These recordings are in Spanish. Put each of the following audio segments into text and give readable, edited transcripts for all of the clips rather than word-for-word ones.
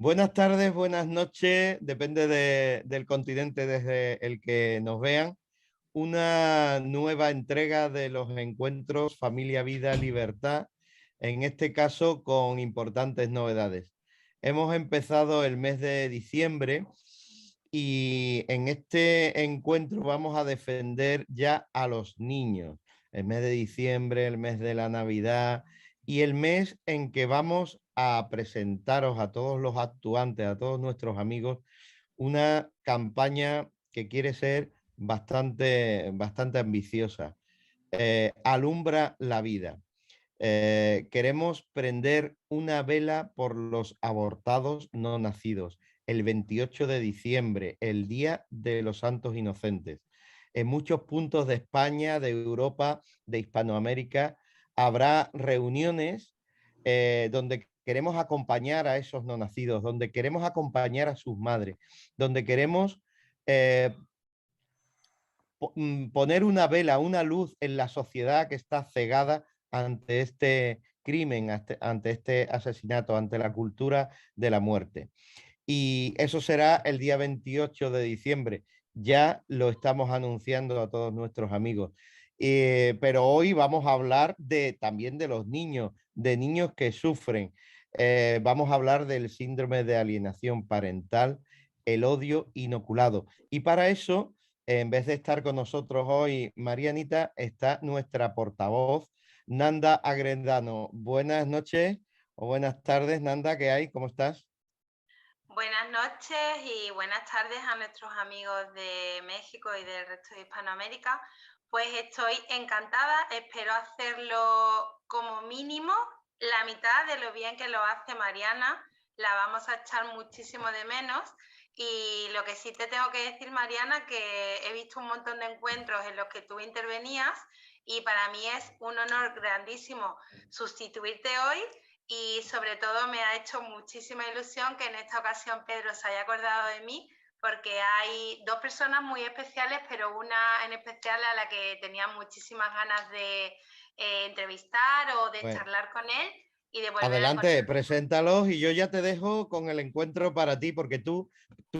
Buenas tardes, buenas noches, depende del continente desde el que nos vean. Una nueva entrega de los encuentros Familia, Vida, Libertad, en este caso con importantes novedades. Hemos empezado el mes de diciembre y en este encuentro vamos a defender ya a los niños. El mes de diciembre, el mes de la Navidad y el mes en que vamos a presentaros a todos los actuantes, a todos nuestros amigos, una campaña que quiere ser bastante ambiciosa. Alumbra la vida. Queremos prender una vela por los abortados no nacidos el 28 de diciembre, el Día de los Santos Inocentes. En muchos puntos de España, de Europa, de Hispanoamérica, habrá reuniones donde queremos acompañar a esos no nacidos, donde queremos acompañar a sus madres, donde queremos eh, poner una vela, una luz en la sociedad que está cegada ante este crimen, ante este asesinato, ante la cultura de la muerte. Y eso será el día 28 de diciembre. Ya lo estamos anunciando a todos nuestros amigos. Pero hoy vamos a hablar también de los niños, de niños que sufren. Vamos a hablar del síndrome de alienación parental, el odio inoculado. Y para eso, en vez de estar con nosotros hoy, Marianita, está nuestra portavoz, Nanda Agrendano. Buenas noches o buenas tardes, Nanda, ¿qué hay? ¿Cómo estás? Buenas noches y buenas tardes a nuestros amigos de México y del resto de Hispanoamérica. Pues estoy encantada, espero hacerlo como mínimo la mitad de lo bien que lo hace Mariana. La vamos a echar muchísimo de menos. Y lo que sí te tengo que decir, Mariana, que he visto un montón de encuentros en los que tú intervenías y para mí es un honor grandísimo sustituirte hoy. Y sobre todo me ha hecho muchísima ilusión que en esta ocasión Pedro se haya acordado de mí, porque hay dos personas muy especiales, pero una en especial a la que tenía muchísimas ganas de entrevistar o de Bueno, charlar con él y de volver a adelante, conectar. preséntalos y yo ya te dejo con el encuentro para ti, porque tu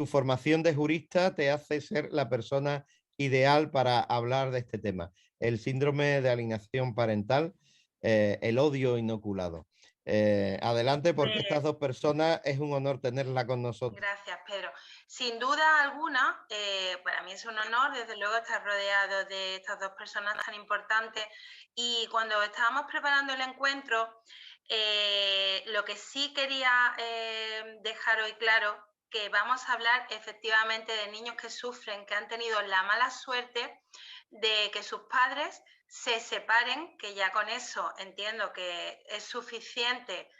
formación de jurista te hace ser la persona ideal para hablar de este tema, el síndrome de alienación parental, el odio inoculado. Adelante, porque estas dos personas es un honor tenerla con nosotros. Gracias, Pedro. Sin duda alguna, para mí es un honor, desde luego, estar rodeado de estas dos personas tan importantes. Y cuando estábamos preparando el encuentro, lo que sí quería dejar hoy claro, que vamos a hablar efectivamente de niños que sufren, que han tenido la mala suerte de que sus padres se separen, que ya con eso entiendo que es suficiente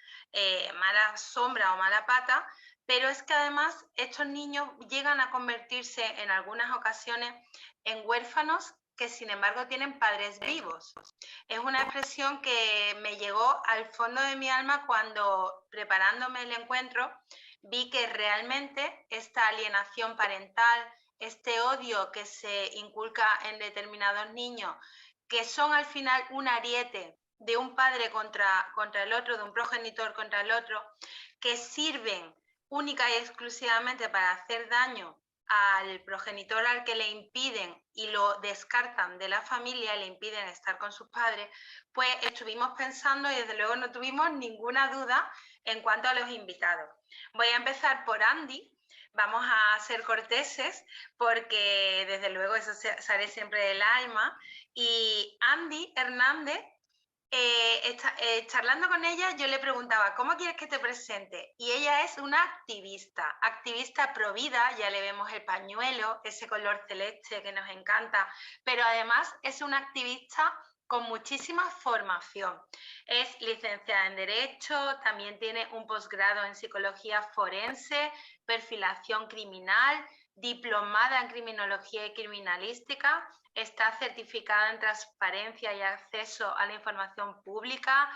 mala sombra o mala pata, pero es que además estos niños llegan a convertirse en algunas ocasiones en huérfanos que sin embargo tienen padres vivos. Es una expresión que me llegó al fondo de mi alma cuando, preparándome el encuentro, vi que realmente esta alienación parental, este odio que se inculca en determinados niños, que son al final un ariete de un padre contra el otro, de un progenitor contra el otro, que sirven única y exclusivamente para hacer daño al progenitor al que le impiden y lo descartan de la familia, le impiden estar con sus padres, pues estuvimos pensando y desde luego no tuvimos ninguna duda en cuanto a los invitados. Voy a empezar por Andy. Vamos a ser corteses porque desde luego eso sale siempre del alma. Y Andy Hernández, charlando con ella, yo le preguntaba, ¿cómo quieres que te presente? Y ella es una activista pro vida, ya le vemos el pañuelo, ese color celeste que nos encanta, pero además es una activista con muchísima formación. Es licenciada en Derecho, también tiene un posgrado en Psicología Forense, perfilación criminal, diplomada en Criminología y Criminalística, está certificada en transparencia y acceso a la información pública,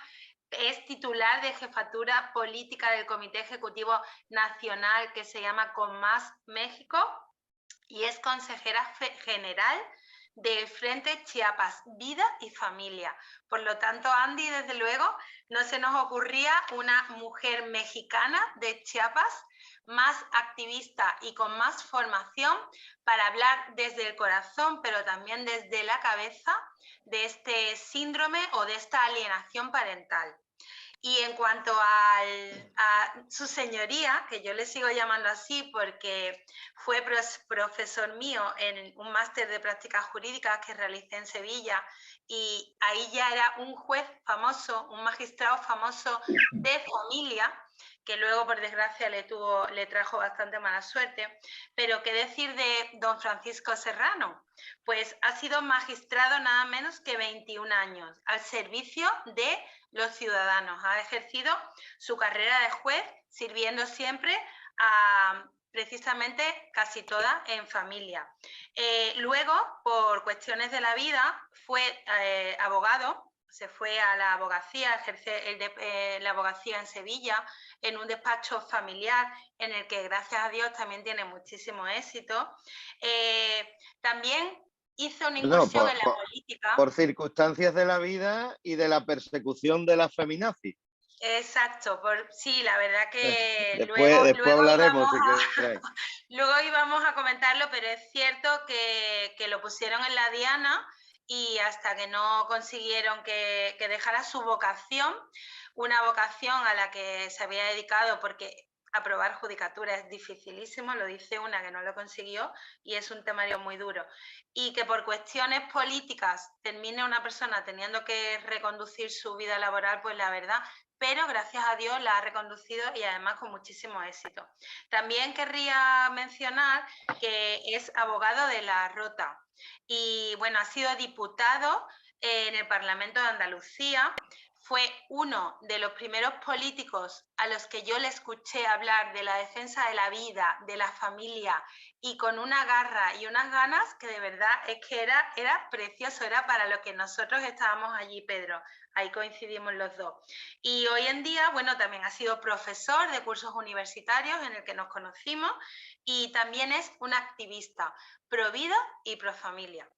es titular de jefatura política del Comité Ejecutivo Nacional que se llama Con Más México y es consejera general del Frente Chiapas Vida y Familia. Por lo tanto, Andy, desde luego, no se nos ocurría una mujer mexicana de Chiapas más activista y con más formación para hablar desde el corazón, pero también desde la cabeza, de este síndrome o de esta alienación parental. Y en cuanto a su señoría, que yo le sigo llamando así porque fue profesor mío en un máster de prácticas jurídicas que realicé en Sevilla, y ahí ya era un juez famoso, un magistrado famoso de familia, que luego por desgracia le trajo bastante mala suerte. Pero qué decir de don Francisco Serrano, pues ha sido magistrado nada menos que 21 años al servicio de los ciudadanos. Ha ejercido su carrera de juez sirviendo siempre a precisamente casi toda en familia. Luego, por cuestiones de la vida, fue abogado, se fue a la abogacía, ejerce la abogacía en Sevilla, en un despacho familiar en el que, gracias a Dios, también tiene muchísimo éxito. También hizo una incursión en la política. Por circunstancias de la vida y de la persecución de la feminazis. Exacto, sí, la verdad que después hablaremos. Luego íbamos a comentarlo, pero es cierto que lo pusieron en la diana y hasta que no consiguieron que dejara su vocación, una vocación a la que se había dedicado, porque aprobar judicatura es dificilísimo, lo dice una que no lo consiguió y es un temario muy duro. Y que por cuestiones políticas termine una persona teniendo que reconducir su vida laboral, pues la verdad, pero gracias a Dios la ha reconducido y además con muchísimo éxito. También querría mencionar que es abogado de la Rota y bueno, ha sido diputado en el Parlamento de Andalucía. Fue uno de los primeros políticos a los que yo le escuché hablar de la defensa de la vida, de la familia, y con una garra y unas ganas que de verdad es que era precioso, era para lo que nosotros estábamos allí, Pedro. Ahí coincidimos los dos. Y hoy en día, bueno, también ha sido profesor de cursos universitarios en el que nos conocimos y también es un activista pro vida y pro familia.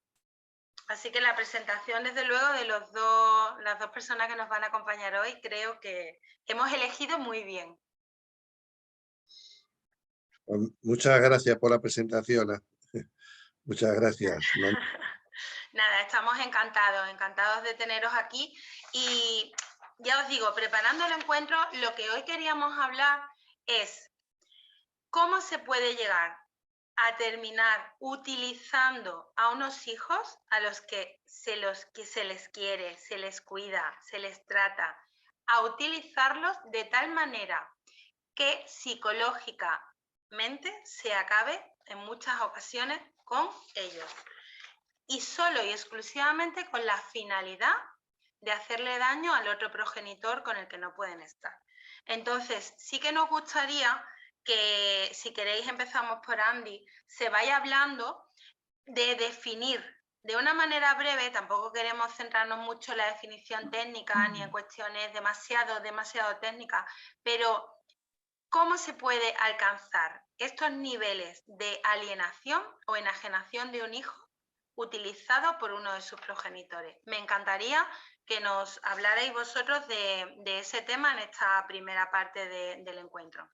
Así que la presentación, desde luego, de las dos personas que nos van a acompañar hoy, creo que hemos elegido muy bien. Muchas gracias por la presentación. Muchas gracias. Nada, estamos encantados de teneros aquí. Y ya os digo, preparando el encuentro, lo que hoy queríamos hablar es cómo se puede llegar a terminar utilizando a unos hijos a los que se les quiere, se les cuida, se les trata, a utilizarlos de tal manera que psicológicamente se acabe en muchas ocasiones con ellos. Y solo y exclusivamente con la finalidad de hacerle daño al otro progenitor con el que no pueden estar. Entonces, sí que nos gustaría que, si queréis, empezamos por Andy, se vaya hablando de definir de una manera breve, tampoco queremos centrarnos mucho en la definición técnica ni en cuestiones demasiado técnicas, pero ¿cómo se puede alcanzar estos niveles de alienación o enajenación de un hijo utilizado por uno de sus progenitores? Me encantaría que nos hablarais vosotros de ese tema en esta primera parte del encuentro.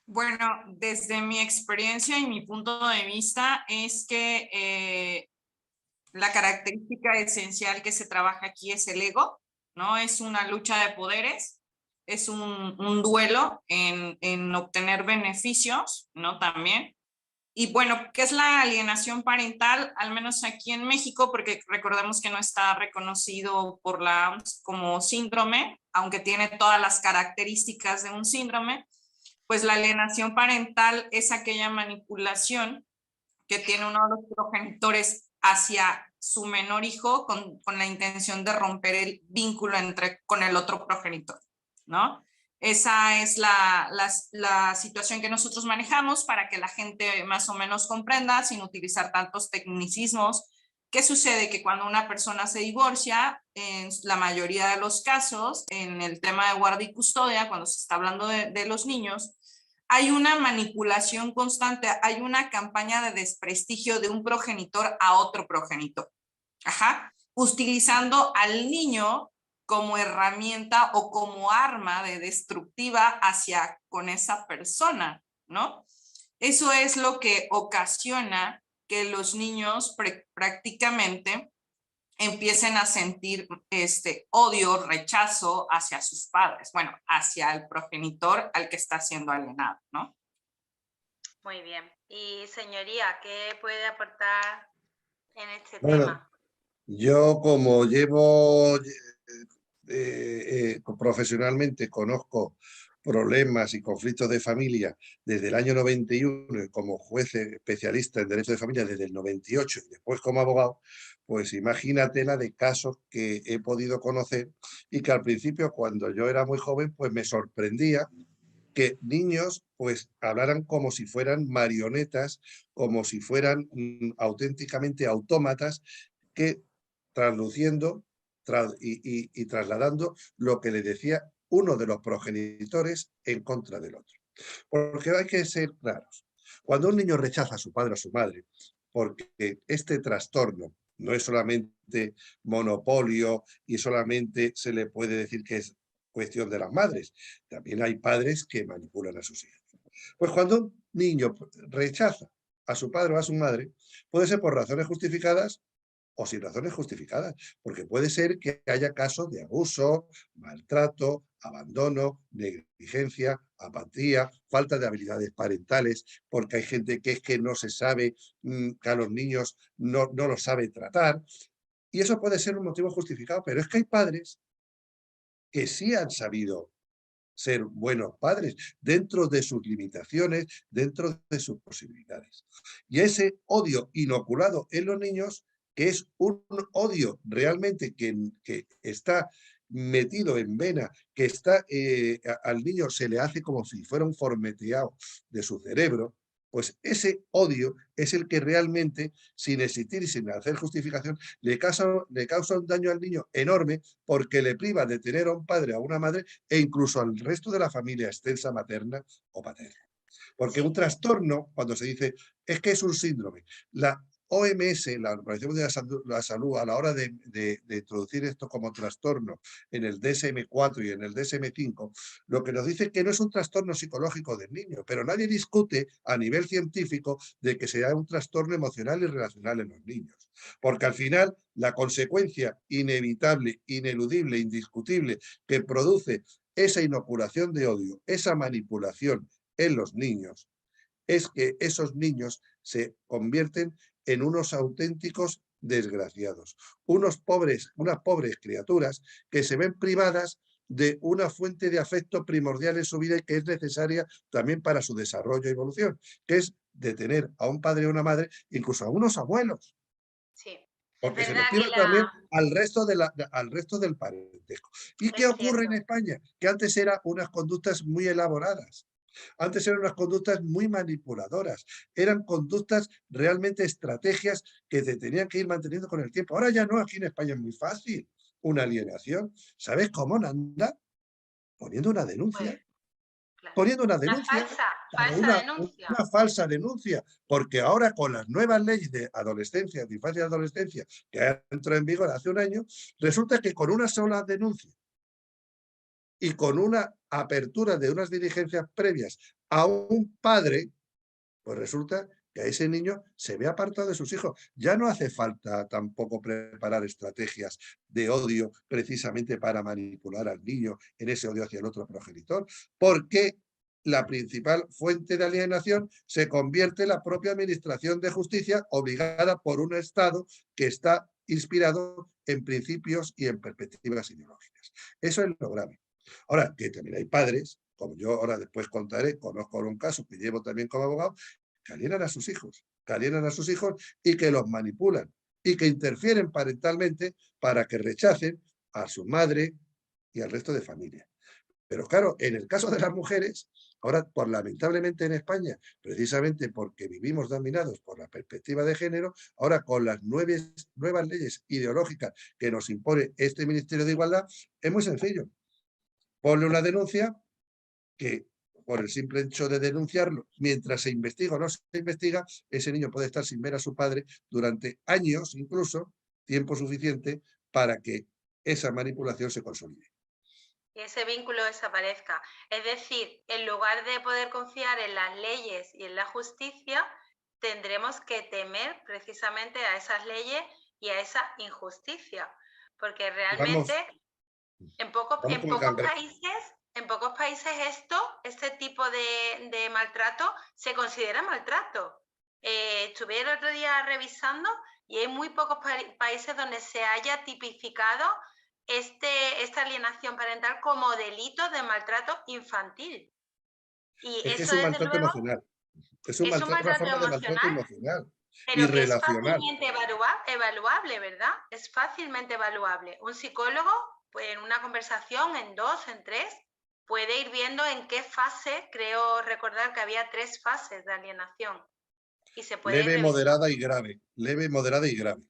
Bueno, desde mi experiencia y mi punto de vista es que la característica esencial que se trabaja aquí es el ego, ¿no? Es una lucha de poderes, es un duelo en obtener beneficios, ¿no? También. Y bueno, ¿qué es la alienación parental? Al menos aquí en México, porque recordemos que no está reconocido por la OMS como síndrome, aunque tiene todas las características de un síndrome. Pues la alienación parental es aquella manipulación que tiene uno de los progenitores hacia su menor hijo con la intención de romper el vínculo con el otro progenitor, ¿no? Esa es la situación que nosotros manejamos para que la gente más o menos comprenda, sin utilizar tantos tecnicismos. ¿Qué sucede? Que cuando una persona se divorcia, en la mayoría de los casos, en el tema de guardia y custodia, cuando se está hablando de los niños, hay una manipulación constante, hay una campaña de desprestigio de un progenitor a otro progenitor. Utilizando al niño como herramienta o como arma de destructiva con esa persona, ¿no? Eso es lo que ocasiona que los niños prácticamente empiecen a sentir odio, rechazo hacia sus padres, bueno, hacia el progenitor al que está siendo alienado, ¿no? Muy bien. Y señoría, ¿qué puede aportar en este Bueno, tema? yo como llevo profesionalmente, conozco problemas y conflictos de familia desde el año 91 y como juez especialista en derecho de familia desde el 98 y después como abogado, pues imagínate la de casos que he podido conocer y que al principio cuando yo era muy joven pues me sorprendía que niños pues hablaran como si fueran marionetas, como si fueran auténticamente autómatas que traduciendo y trasladando lo que le decía uno de los progenitores en contra del otro. Porque hay que ser claros. Cuando un niño rechaza a su padre o a su madre, porque este trastorno no es solamente monopolio y solamente se le puede decir que es cuestión de las madres, también hay padres que manipulan a sus hijos. Pues cuando un niño rechaza a su padre o a su madre, puede ser por razones justificadas o sin razones justificadas, porque puede ser que haya casos de abuso, maltrato, abandono, negligencia, apatía, falta de habilidades parentales, porque hay gente que es que no se sabe, que a los niños no los sabe tratar, y eso puede ser un motivo justificado, pero es que hay padres que sí han sabido ser buenos padres dentro de sus limitaciones, dentro de sus posibilidades. Y ese odio inoculado en los niños, que es un odio realmente que está metido en vena, que está al niño se le hace como si fuera un formateado de su cerebro, pues ese odio es el que realmente, sin existir y sin hacer justificación, le causa un daño al niño enorme porque le priva de tener a un padre o a una madre e incluso al resto de la familia extensa materna o paterna. Porque un trastorno, cuando se dice, es que es un síndrome, la OMS, la Organización Mundial de la Salud, a la hora de introducir esto como trastorno en el DSM-4 y en el DSM-5, lo que nos dice es que no es un trastorno psicológico del niño, pero nadie discute a nivel científico de que sea un trastorno emocional y relacional en los niños. Porque al final, la consecuencia inevitable, ineludible, indiscutible que produce esa inoculación de odio, esa manipulación en los niños, es que esos niños se convierten en unos auténticos desgraciados, unas pobres criaturas que se ven privadas de una fuente de afecto primordial en su vida y que es necesaria también para su desarrollo y evolución, que es de tener a un padre o una madre, incluso a unos abuelos. Sí. Porque se les priva también al resto del parentesco. ¿Y qué ocurre en España? Que antes eran unas conductas muy elaboradas. Antes eran unas conductas muy manipuladoras, eran conductas realmente estrategias que se tenían que ir manteniendo con el tiempo. Ahora ya no, aquí en España es muy fácil una alienación. ¿Sabes cómo anda? Poniendo una denuncia. Claro. Poniendo una denuncia. Una falsa denuncia, porque ahora con las nuevas leyes de adolescencia, de infancia y adolescencia, que entró en vigor hace un año, resulta que con una sola denuncia y con una apertura de unas diligencias previas a un padre, pues resulta que a ese niño se ve apartado de sus hijos. Ya no hace falta tampoco preparar estrategias de odio precisamente para manipular al niño en ese odio hacia el otro progenitor, porque la principal fuente de alienación se convierte en la propia administración de justicia obligada por un Estado que está inspirado en principios y en perspectivas ideológicas. Eso es lo grave. Ahora, que también hay padres, como yo ahora después contaré, conozco un caso que llevo también como abogado, que alienan a sus hijos, y que los manipulan y que interfieren parentalmente para que rechacen a su madre y al resto de familia. Pero claro, en el caso de las mujeres, ahora lamentablemente en España, precisamente porque vivimos dominados por la perspectiva de género, ahora con las nuevas leyes ideológicas que nos impone este Ministerio de Igualdad, es muy sencillo. Ponle una denuncia que por el simple hecho de denunciarlo, mientras se investiga o no se investiga, ese niño puede estar sin ver a su padre durante años, incluso, tiempo suficiente para que esa manipulación se consolide. Y ese vínculo desaparezca. Es decir, en lugar de poder confiar en las leyes y en la justicia, tendremos que temer precisamente a esas leyes y a esa injusticia. Porque realmente en pocos países este tipo de maltrato se considera maltrato. Estuve el otro día revisando y hay muy pocos países donde se haya tipificado esta alienación parental como delito de maltrato infantil. Y es que eso, es un desde maltrato luego, emocional. Es un una maltrato forma de maltrato emocional, emocional y pero que es relacional. fácilmente evaluable, ¿verdad? Es fácilmente evaluable. Un psicólogo, pues en una conversación, en 2, en 3, puede ir viendo en qué fase, creo recordar que había 3 fases de alienación. Y se puede Leve, ir moderada y grave. Leve, moderada y grave.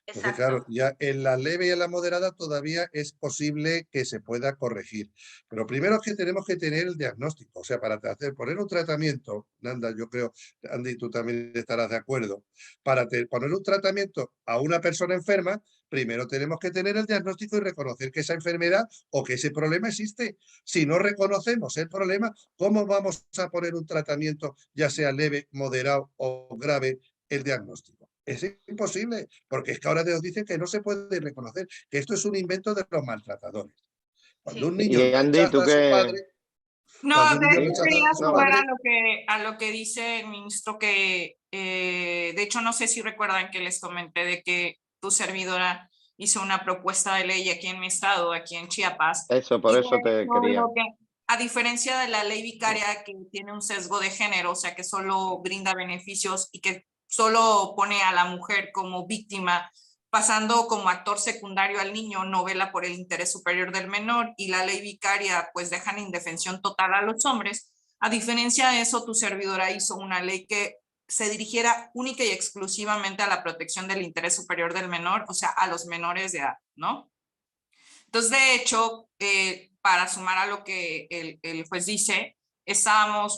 Entonces, claro, ya en la leve y en la moderada todavía es posible que se pueda corregir. Pero primero es que tenemos que tener el diagnóstico. O sea, para poner un tratamiento, Nanda, yo creo, Andy, tú también estarás de acuerdo, para poner un tratamiento a una persona enferma, primero tenemos que tener el diagnóstico y reconocer que esa enfermedad o que ese problema existe. Si no reconocemos el problema, ¿cómo vamos a poner un tratamiento, ya sea leve, moderado o grave, el diagnóstico? Es imposible, porque es que ahora nos dicen que no se puede reconocer, que esto es un invento de los maltratadores. Cuando un niño Andy, rechaza a su padre... No, Cuando un de niño hecho rechaza quería a su sumar padre... a lo que dice el ministro, que de hecho no sé si recuerdan que les comenté de que tu servidora hizo una propuesta de ley aquí en mi estado, aquí en Chiapas. Eso, por eso te quería. A diferencia de la ley vicaria, que tiene un sesgo de género, o sea que solo brinda beneficios y que solo pone a la mujer como víctima, pasando como actor secundario al niño, no vela por el interés superior del menor, y la ley vicaria pues deja en indefensión total a los hombres. A diferencia de eso, tu servidora hizo una ley que se dirigiera única y exclusivamente a la protección del interés superior del menor, o sea, a los menores de edad, ¿no? Entonces, de hecho, para sumar a lo que el juez dice,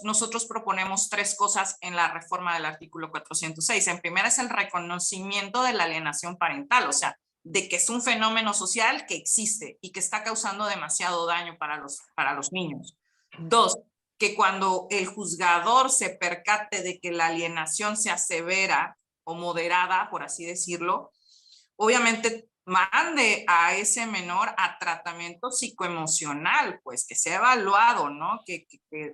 nosotros proponemos 3 cosas en la reforma del artículo 406. En primera es el reconocimiento de la alienación parental, o sea, de que es un fenómeno social que existe y que está causando demasiado daño para los niños. 2, que cuando el juzgador se percate de que la alienación sea severa o moderada, por así decirlo, obviamente mande a ese menor a tratamiento psicoemocional, pues que sea evaluado, ¿no? Que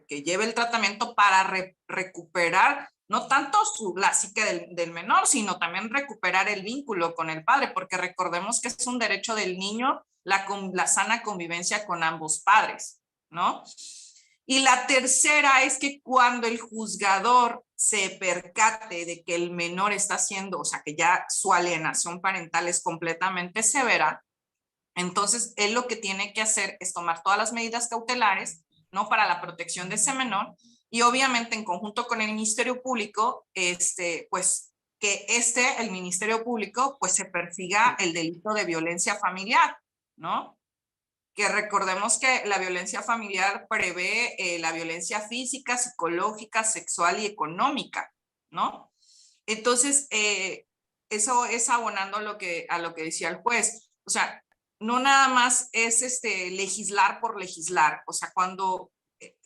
lleve el tratamiento para recuperar no tanto la psique del menor, sino también recuperar el vínculo con el padre, porque recordemos que es un derecho del niño la sana convivencia con ambos padres, ¿no? Y la tercera es que cuando el juzgador se percate de que el menor está haciendo, o sea, que ya su alienación parental es completamente severa, entonces él lo que tiene que hacer es tomar todas las medidas cautelares, ¿no? Para la protección de ese menor, y obviamente en conjunto con el Ministerio Público, pues que el Ministerio Público, pues se persiga el delito de violencia familiar, ¿no? Que recordemos que la violencia familiar prevé la violencia física, psicológica, sexual y económica, ¿no? Entonces, eso es abonando a lo que decía el juez. O sea, no nada más es legislar por legislar. O sea, cuando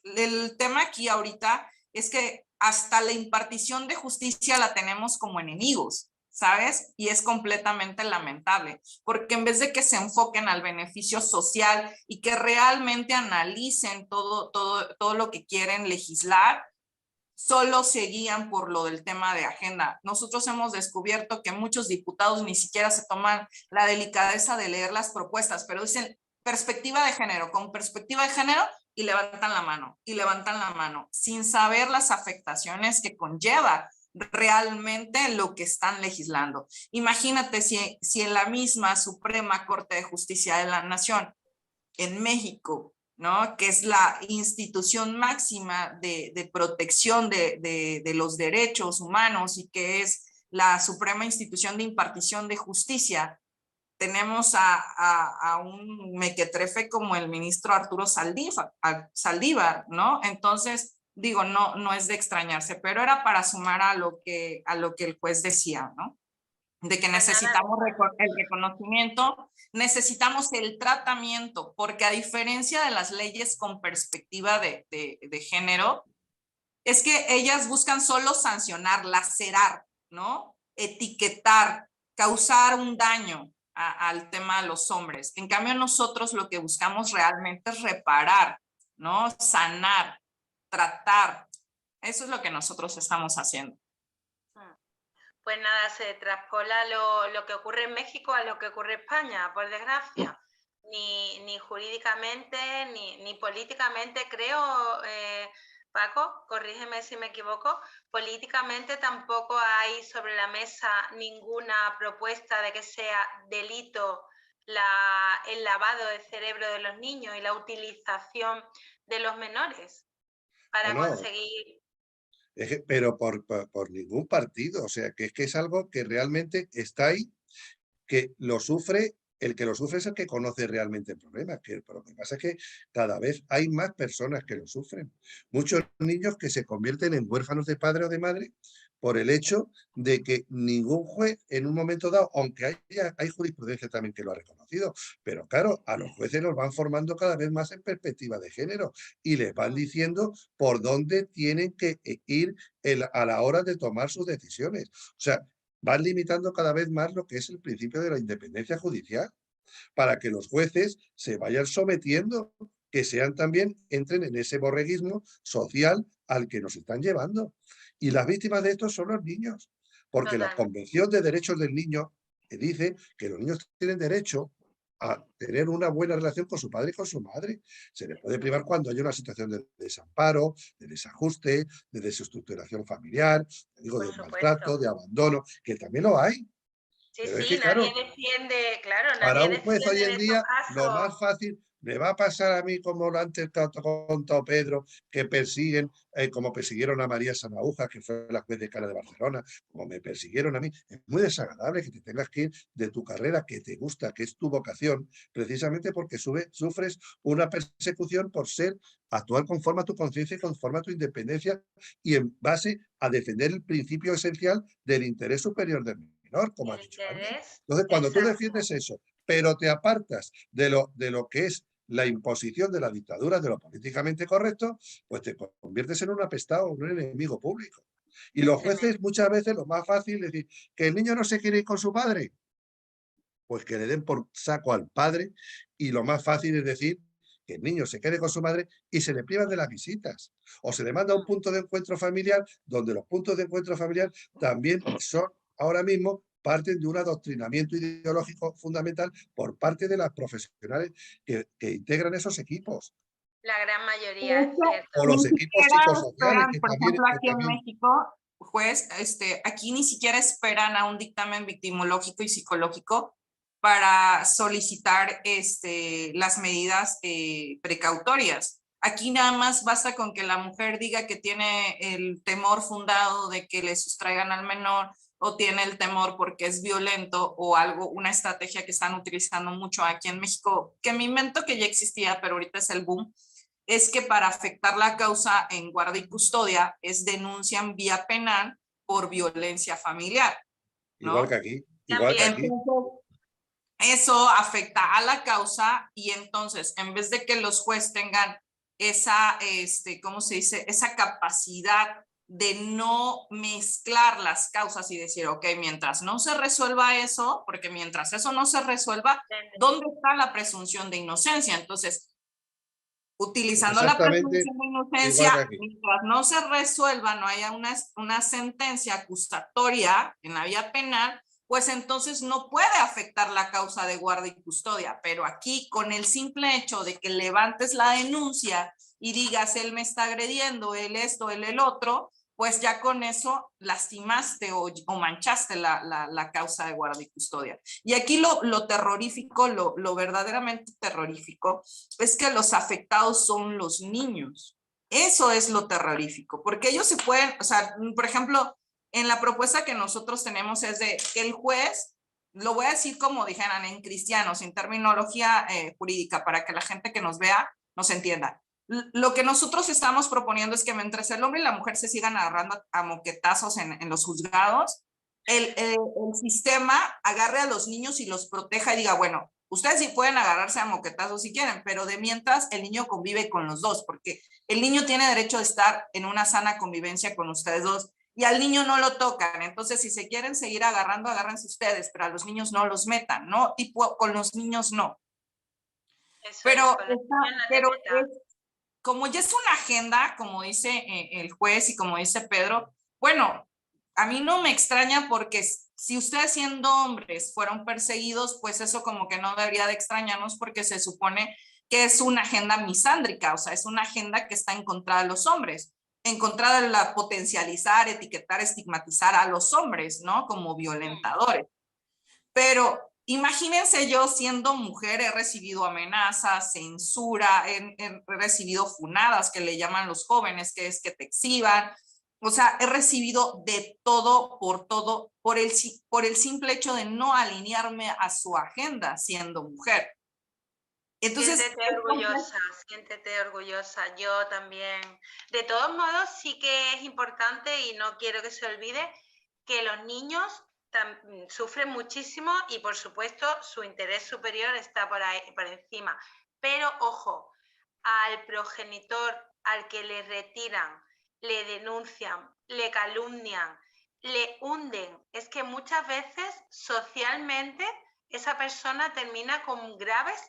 el tema aquí ahorita es que hasta la impartición de justicia la tenemos como enemigos, ¿sabes? Y es completamente lamentable, porque en vez de que se enfoquen al beneficio social y que realmente analicen todo lo que quieren legislar, solo se guían por lo del tema de agenda. Nosotros hemos descubierto que muchos diputados ni siquiera se toman la delicadeza de leer las propuestas, pero dicen perspectiva de género, con perspectiva de género, y levantan la mano, sin saber las afectaciones que conlleva realmente lo que están legislando. Imagínate si en la misma Suprema Corte de Justicia de la Nación, en México, ¿no? Que es la institución máxima de protección de los derechos humanos y que es la suprema institución de impartición de justicia, tenemos a un mequetrefe como el ministro Arturo Saldívar, ¿no? Entonces, digo, no es de extrañarse, pero era para sumar a lo que el juez decía, ¿no? de que necesitamos el reconocimiento, necesitamos el tratamiento, porque a diferencia de las leyes con perspectiva de género, es que ellas buscan solo sancionar, lacerar, ¿no? Etiquetar, causar un daño al tema de los hombres. En cambio, nosotros lo que buscamos realmente es reparar, ¿no? Sanar, tratar. Eso es lo que nosotros estamos haciendo. Pues nada, se traspola lo que ocurre en México a lo que ocurre en España, por desgracia. Ni jurídicamente, ni políticamente, creo, Paco, corrígeme si me equivoco, políticamente tampoco hay sobre la mesa ninguna propuesta de que sea delito el lavado de cerebro de los niños y la utilización de los menores para conseguir... Pero por ningún partido, o sea, que es que es algo que realmente está ahí, que lo sufre, el que lo sufre es el que conoce realmente el problema, pero lo que pasa es que cada vez hay más personas que lo sufren. Muchos niños que se convierten en huérfanos de padre o de madre por el hecho de que ningún juez en un momento dado, aunque hay jurisprudencia también que lo ha reconocido, pero claro, a los jueces los van formando cada vez más en perspectiva de género y les van diciendo por dónde tienen que ir a la hora de tomar sus decisiones. O sea, van limitando cada vez más lo que es el principio de la independencia judicial para que los jueces se vayan sometiendo, que sean también, entren en ese borreguismo social al que nos están llevando. Y las víctimas de esto son los niños, porque la Convención de Derechos del Niño dice que los niños tienen derecho a tener una buena relación con su padre y con su madre. Se les puede privar cuando hay una situación de desamparo, de desajuste, de desestructuración familiar, digo, de maltrato, de abandono, que también lo hay. Sí, pero sí, es que, nadie claro, defiende, claro, para nadie un juez hoy defiende en en estos día, lo casos. más fácil, me va a pasar a mí como lo antes contado Pedro, que persiguen, como persiguieron a María Sanauja, que fue la juez de Cana de Barcelona, como me persiguieron a mí. Es muy desagradable que te tengas que ir de tu carrera que te gusta, que es tu vocación, precisamente porque sufres una persecución por actuar conforme a tu conciencia y conforme a tu independencia y en base a defender el principio esencial del interés superior del menor, como has dicho antes. Entonces, cuando tú defiendes eso, pero te apartas de lo que es la imposición de la dictadura, de lo políticamente correcto, pues te conviertes en un apestado, un enemigo público. Y los jueces muchas veces lo más fácil es decir, que el niño no se quiere ir con su padre, pues que le den por saco al padre, y lo más fácil es decir que el niño se quede con su madre y se le privan de las visitas. O se le manda a un punto de encuentro familiar, donde los puntos de encuentro familiar también son ahora mismo parten de un adoctrinamiento ideológico fundamental por parte de las profesionales que integran esos equipos. La gran mayoría, es cierto. O los equipos psicosociales. Que por también, ejemplo, aquí en México, juez, aquí ni siquiera esperan a un dictamen victimológico y psicológico para solicitar las medidas precautorias. Aquí nada más basta con que la mujer diga que tiene el temor fundado de que le sustraigan al menor, o tiene el temor porque es violento o algo, una estrategia que están utilizando mucho aquí en México, que me invento que ya existía, pero ahorita es el boom, es que para afectar la causa en guardia y custodia denuncian vía penal por violencia familiar, ¿no? Igual que aquí. Igual que aquí. Entonces, eso afecta a la causa y entonces, en vez de que los jueces tengan esa, ¿cómo se dice? Esa capacidad de no mezclar las causas y decir, ok, mientras no se resuelva eso, porque mientras eso no se resuelva, ¿dónde está la presunción de inocencia? Entonces, utilizando la presunción de inocencia, mientras no se resuelva, no haya una sentencia acusatoria en la vía penal, pues entonces no puede afectar la causa de guardia y custodia. Pero aquí, con el simple hecho de que levantes la denuncia y digas, él me está agrediendo, él esto, él el otro, pues ya con eso lastimaste o manchaste la causa de guardia y custodia. Y aquí lo terrorífico, lo verdaderamente terrorífico, es que los afectados son los niños. Eso es lo terrorífico, porque ellos se pueden, o sea, por ejemplo, en la propuesta que nosotros tenemos es de que el juez, lo voy a decir como dijeran en cristiano, sin terminología jurídica, para que la gente que nos vea nos entienda. Lo que nosotros estamos proponiendo es que mientras el hombre y la mujer se sigan agarrando a moquetazos en los juzgados, el sistema agarre a los niños y los proteja y diga, bueno, ustedes sí pueden agarrarse a moquetazos si quieren, pero de mientras el niño convive con los dos, porque el niño tiene derecho a estar en una sana convivencia con ustedes dos y al niño no lo tocan. Entonces, si se quieren seguir agarrando, agárrense ustedes, pero a los niños no los metan, ¿no? Tipo, con los niños no. Eso Pero, es, como ya es una agenda, como dice el juez y como dice Pedro, bueno, a mí no me extraña porque si ustedes siendo hombres fueron perseguidos, pues eso como que no debería de extrañarnos porque se supone que es una agenda misándrica, o sea, es una agenda que está en contra de los hombres, en contra de la potencializar, etiquetar, estigmatizar a los hombres, ¿no? Como violentadores. Pero imagínense yo siendo mujer, he recibido amenazas, censura, he recibido funadas que le llaman los jóvenes, que es que te exhiban. O sea, he recibido de todo por el simple hecho de no alinearme a su agenda siendo mujer. Entonces, siéntete orgullosa, yo también. De todos modos, sí que es importante y no quiero que se olvide que los niños sufren muchísimo y por supuesto su interés superior está por ahí, por encima. Pero ojo, al progenitor al que le retiran, le denuncian, le calumnian, le hunden, es que muchas veces socialmente esa persona termina con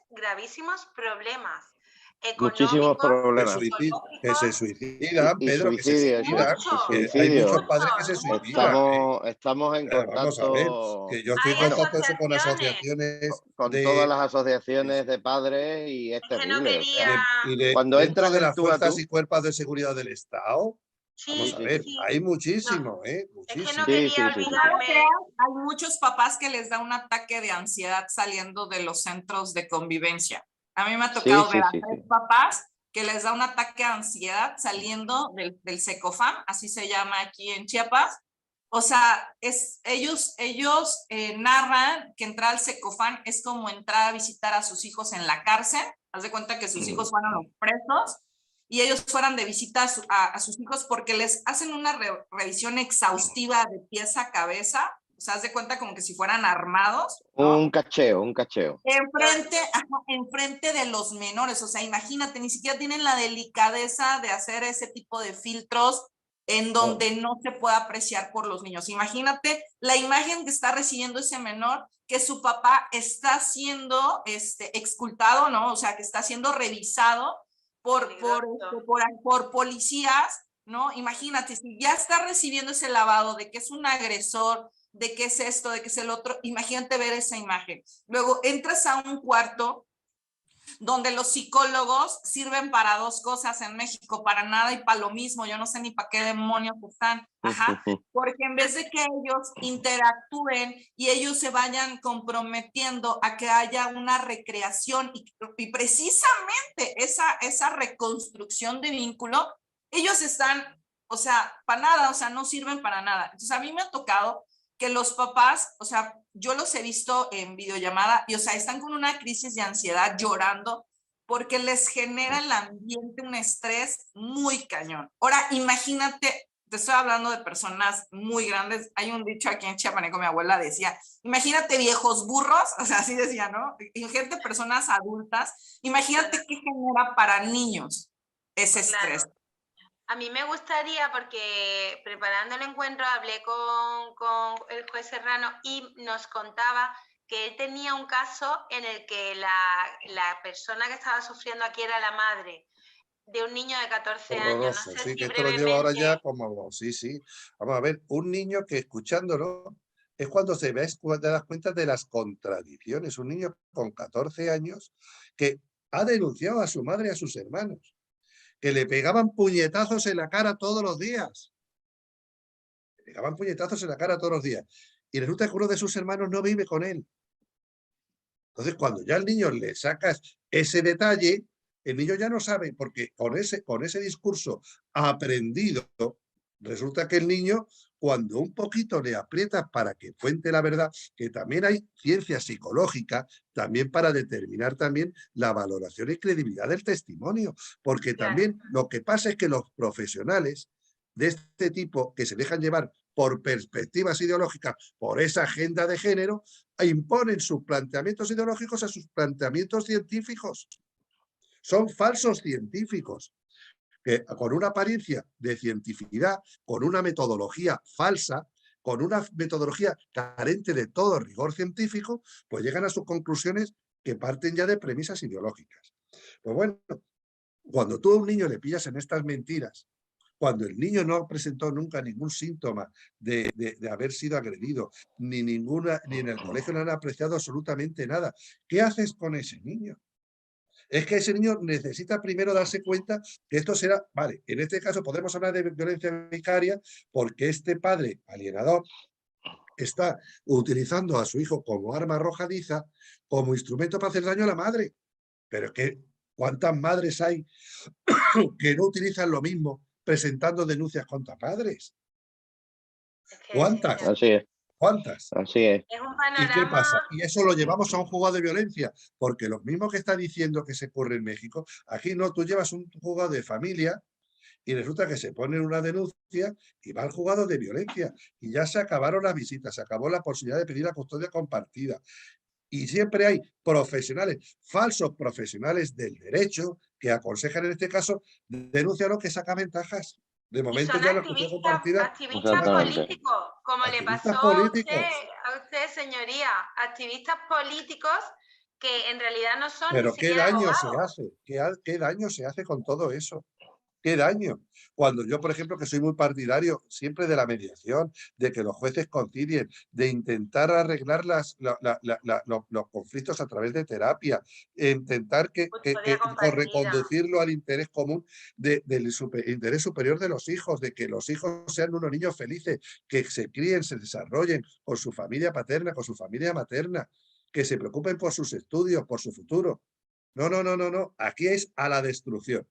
gravísimos problemas económicos, muchísimos problemas. Que se suicidan, Pedro, que se suicidan. Hay muchos padres que se suicidan. Estamos en contacto. Vamos a ver, que yo estoy en contacto eso con asociaciones. Con todas las asociaciones de padres y es terrible. No quería... Cuando entran de las fuerzas y cuerpos de seguridad del Estado. Sí, vamos a ver, hay muchísimo, muchísimo. Es que no quería olvidarme. Hay muchos papás que les da un ataque de ansiedad saliendo de los centros de convivencia. A mí me ha tocado ver a 3 papás que les da un ataque de ansiedad saliendo del Secofam, así se llama aquí en Chiapas. O sea, ellos narran que entrar al Secofam es como entrar a visitar a sus hijos en la cárcel. Haz de cuenta que sus hijos fueron los presos y ellos fueran de visita a sus hijos porque les hacen una revisión exhaustiva de pies a cabeza, o sea, haz de cuenta como que si fueran armados, ¿no? Un cacheo. Enfrente de los menores, o sea, imagínate, ni siquiera tienen la delicadeza de hacer ese tipo de filtros en donde no se pueda apreciar por los niños. Imagínate la imagen que está recibiendo ese menor, que su papá está siendo excultado, ¿no? O sea, que está siendo revisado por policías, ¿no? Imagínate, si ya está recibiendo ese lavado de que es un agresor, de que es esto, de que es el otro, imagínate ver esa imagen. Luego entras a un cuarto donde los psicólogos sirven para 2 cosas en México, para nada y para lo mismo, yo no sé ni para qué demonios están, porque en vez de que ellos interactúen y ellos se vayan comprometiendo a que haya una recreación y precisamente esa reconstrucción de vínculo, ellos están, o sea, para nada, o sea, no sirven para nada. Entonces a mí me ha tocado que los papás, o sea, yo los he visto en videollamada y, o sea, están con una crisis de ansiedad llorando porque les genera el ambiente un estrés muy cañón. Ahora, imagínate, te estoy hablando de personas muy grandes. Hay un dicho aquí en Chiapaneco, mi abuela decía, imagínate viejos burros, o sea, así decía, ¿no? Imagínate personas adultas, imagínate qué genera para niños ese estrés. Claro. A mí me gustaría, porque preparando el encuentro hablé con el juez Serrano y nos contaba que él tenía un caso en el que la persona que estaba sufriendo aquí era la madre de un niño de 14 años. No sé sí, si que esto lo llevo ahora ya como... Sí. Vamos a ver, un niño que escuchándolo es cuando te das cuenta de las contradicciones. Un niño con 14 años que ha denunciado a su madre y a sus hermanos, que le pegaban puñetazos en la cara todos los días. Le pegaban puñetazos en la cara todos los días. Y resulta que uno de sus hermanos no vive con él. Entonces, cuando ya al niño le sacas ese detalle, el niño ya no sabe, porque con ese discurso aprendido, resulta que el niño, cuando un poquito le aprietas para que cuente la verdad, que también hay ciencia psicológica, también para determinar también la valoración y credibilidad del testimonio, porque también lo que pasa es que los profesionales de este tipo, que se dejan llevar por perspectivas ideológicas, por esa agenda de género, imponen sus planteamientos ideológicos a sus planteamientos científicos. Son falsos científicos, que con una apariencia de cientificidad, con una metodología falsa, con una metodología carente de todo rigor científico, pues llegan a sus conclusiones que parten ya de premisas ideológicas. Pues bueno, cuando tú a un niño le pillas en estas mentiras, cuando el niño no presentó nunca ningún síntoma de haber sido agredido, ni en el colegio no han apreciado absolutamente nada, ¿qué haces con ese niño? Es que ese niño necesita primero darse cuenta que esto será, vale, en este caso podemos hablar de violencia vicaria porque este padre alienador está utilizando a su hijo como arma arrojadiza, como instrumento para hacer daño a la madre. Pero es que, ¿cuántas madres hay que no utilizan lo mismo presentando denuncias contra padres? ¿Cuántas? Así es. ¿Cuántas? Así es. Es un ¿Y qué panorama. pasa? Y eso lo llevamos a un juzgado de violencia, porque lo mismo que está diciendo que se ocurre en México, aquí no, tú llevas un juzgado de familia y resulta que se pone una denuncia y va al juzgado de violencia y ya se acabaron las visitas, se acabó la posibilidad de pedir la custodia compartida. Y siempre hay profesionales, falsos profesionales del derecho, que aconsejan en este caso, denúncialo que saca ventajas. De Y momento son ya la custodia compartida. activistas políticos, como le Activistas pasó políticos. a usted, señoría, activistas políticos que en realidad no son Pero ni ¿qué siquiera daño se abogados. hace? ¿Qué daño se hace con todo eso? ¿Qué daño? Cuando yo, por ejemplo, que soy muy partidario siempre de la mediación, de que los jueces concilien, de intentar arreglar los conflictos a través de terapia, intentar Custodia compartida. reconducirlo al interés común del interés superior de los hijos, de que los hijos sean unos niños felices, que se críen, se desarrollen con su familia paterna, con su familia materna, que se preocupen por sus estudios, por su futuro. No, no, no, no, no. Aquí es a la destrucción.